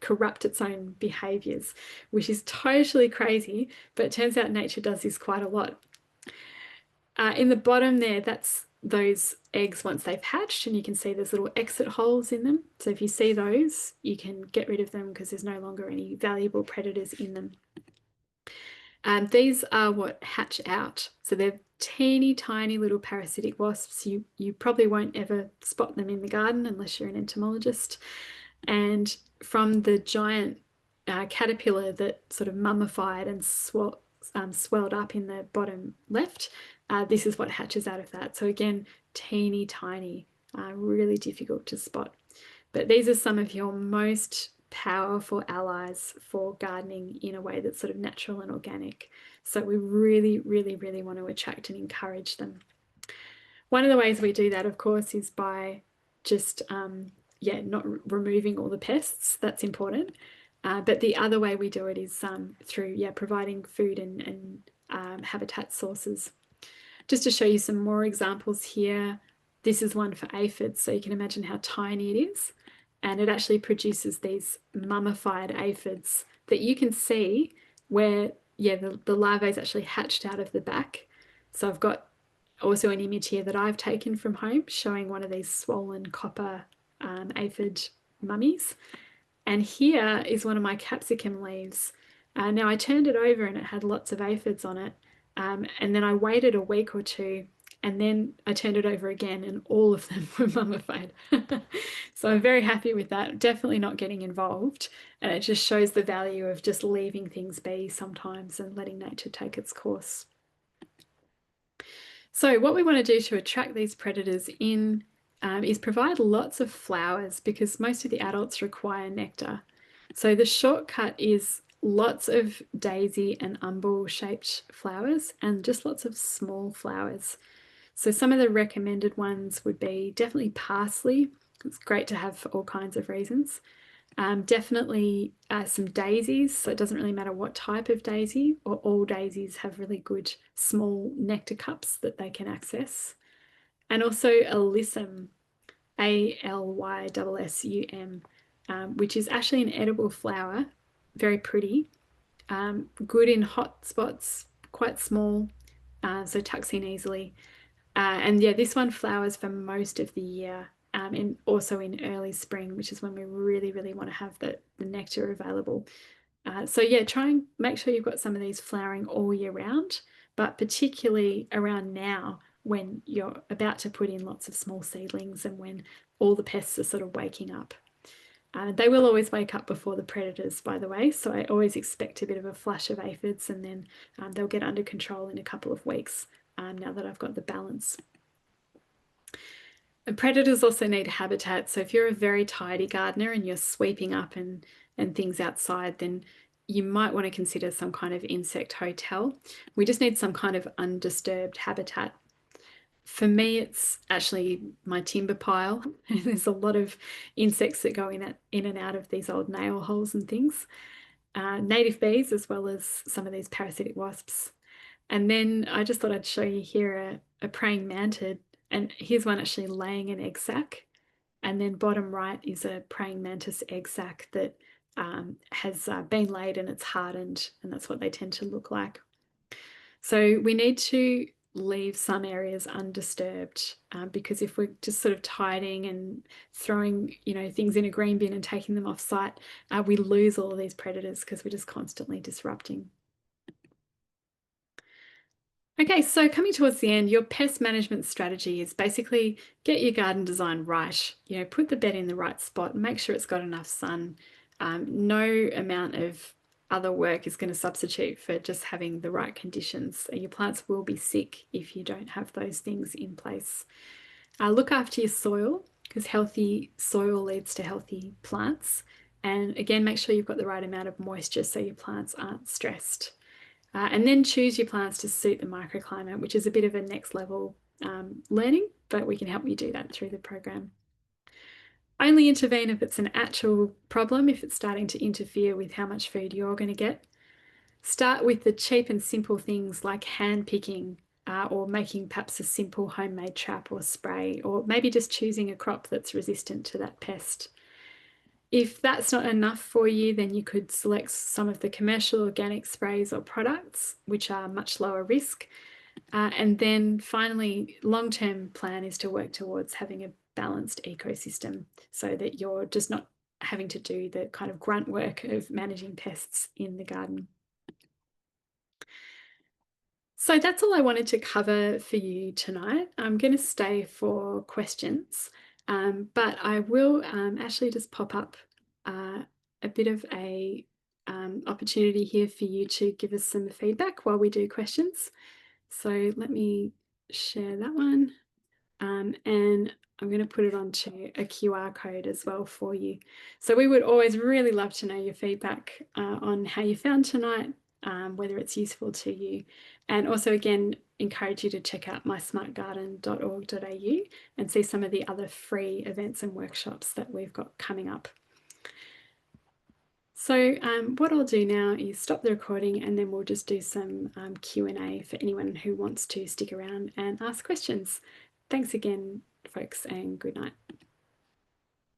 corrupt its own behaviors, which is totally crazy, but it turns out nature does this quite a lot. In the bottom there, that's those eggs once they've hatched, and you can see there's little exit holes in them. So if you see those, you can get rid of them because there's no longer any valuable predators in them. These are what hatch out. So they're teeny tiny little parasitic wasps. You probably won't ever spot them in the garden unless you're an entomologist. And from the giant caterpillar that sort of mummified and swelled up in the bottom left, this is what hatches out of that. So again, teeny tiny, really difficult to spot. But these are some of your most powerful allies for gardening in a way that's sort of natural and organic. So we really, really, really want to attract and encourage them. One of the ways we do that, of course, is by just not removing all the pests. That's important. But the other way we do it is through providing food and habitat sources. Just to show you some more examples here, this is one for aphids, so you can imagine how tiny it is. And it actually produces these mummified aphids that you can see where, the larvae is actually hatched out of the back. So I've got also an image here that I've taken from home showing one of these swollen copper aphid mummies. And here is one of my capsicum leaves. Now I turned it over and it had lots of aphids on it. And then I waited a week or two and then I turned it over again and all of them were mummified. So I'm very happy with that. Definitely not getting involved. And it just shows the value of just leaving things be sometimes and letting nature take its course. So what we want to do to attract these predators in is provide lots of flowers because most of the adults require nectar. So the shortcut is lots of daisy and umbel shaped flowers and just lots of small flowers. So some of the recommended ones would be definitely parsley. It's great to have for all kinds of reasons. Definitely some daisies, so it doesn't really matter what type of daisy, or all daisies have really good small nectar cups that they can access. And also alyssum, ALYSSUM, which is actually an edible flower, very pretty, good in hot spots, quite small, so tucks in easily. And this one flowers for most of the year. And also in early spring, which is when we really, really want to have the nectar available. So try and make sure you've got some of these flowering all year round, but particularly around now when you're about to put in lots of small seedlings and when all the pests are sort of waking up. They will always wake up before the predators, by the way, so I always expect a bit of a flush of aphids and then they'll get under control in a couple of weeks now that I've got the balance. And predators also need habitat. So if you're a very tidy gardener and you're sweeping up and things outside, then you might want to consider some kind of insect hotel. We just need some kind of undisturbed habitat. For me, it's actually my timber pile. There's a lot of insects that go in and out of these old nail holes and things. Native bees, as well as some of these parasitic wasps. And then I just thought I'd show you here a praying mantid. And here's one actually laying an egg sac. And then bottom right is a praying mantis egg sac that has been laid and it's hardened, and that's what they tend to look like. So we need to leave some areas undisturbed, because if we're just sort of tidying and throwing, things in a green bin and taking them off site, we lose all of these predators because we're just constantly disrupting. Okay, so coming towards the end, your pest management strategy is basically get your garden design right. Put the bed in the right spot, make sure it's got enough sun. No amount of other work is going to substitute for just having the right conditions. Your plants will be sick if you don't have those things in place. Look after your soil, because healthy soil leads to healthy plants. And again, make sure you've got the right amount of moisture so your plants aren't stressed. And then choose your plants to suit the microclimate, which is a bit of a next level learning, but we can help you do that through the program. Only intervene if it's an actual problem, if it's starting to interfere with how much food you're going to get. Start with the cheap and simple things like hand picking, or making perhaps a simple homemade trap or spray, or maybe just choosing a crop that's resistant to that pest. If that's not enough for you, then you could select some of the commercial organic sprays or products, which are much lower risk. And then finally, long-term plan is to work towards having a balanced ecosystem so that you're just not having to do the kind of grunt work of managing pests in the garden. So that's all I wanted to cover for you tonight. I'm going to stay for questions, but I will actually just pop up a bit of a opportunity here for you to give us some feedback while we do questions. So let me share that one. And I'm going to put it onto a QR code as well for you. So we would always really love to know your feedback on how you found tonight, whether it's useful to you. And also, again, encourage you to check out mysmartgarden.org.au and see some of the other free events and workshops that we've got coming up. So what I'll do now is stop the recording, and then we'll just do some Q&A for anyone who wants to stick around and ask questions. Thanks again, folks, and good night.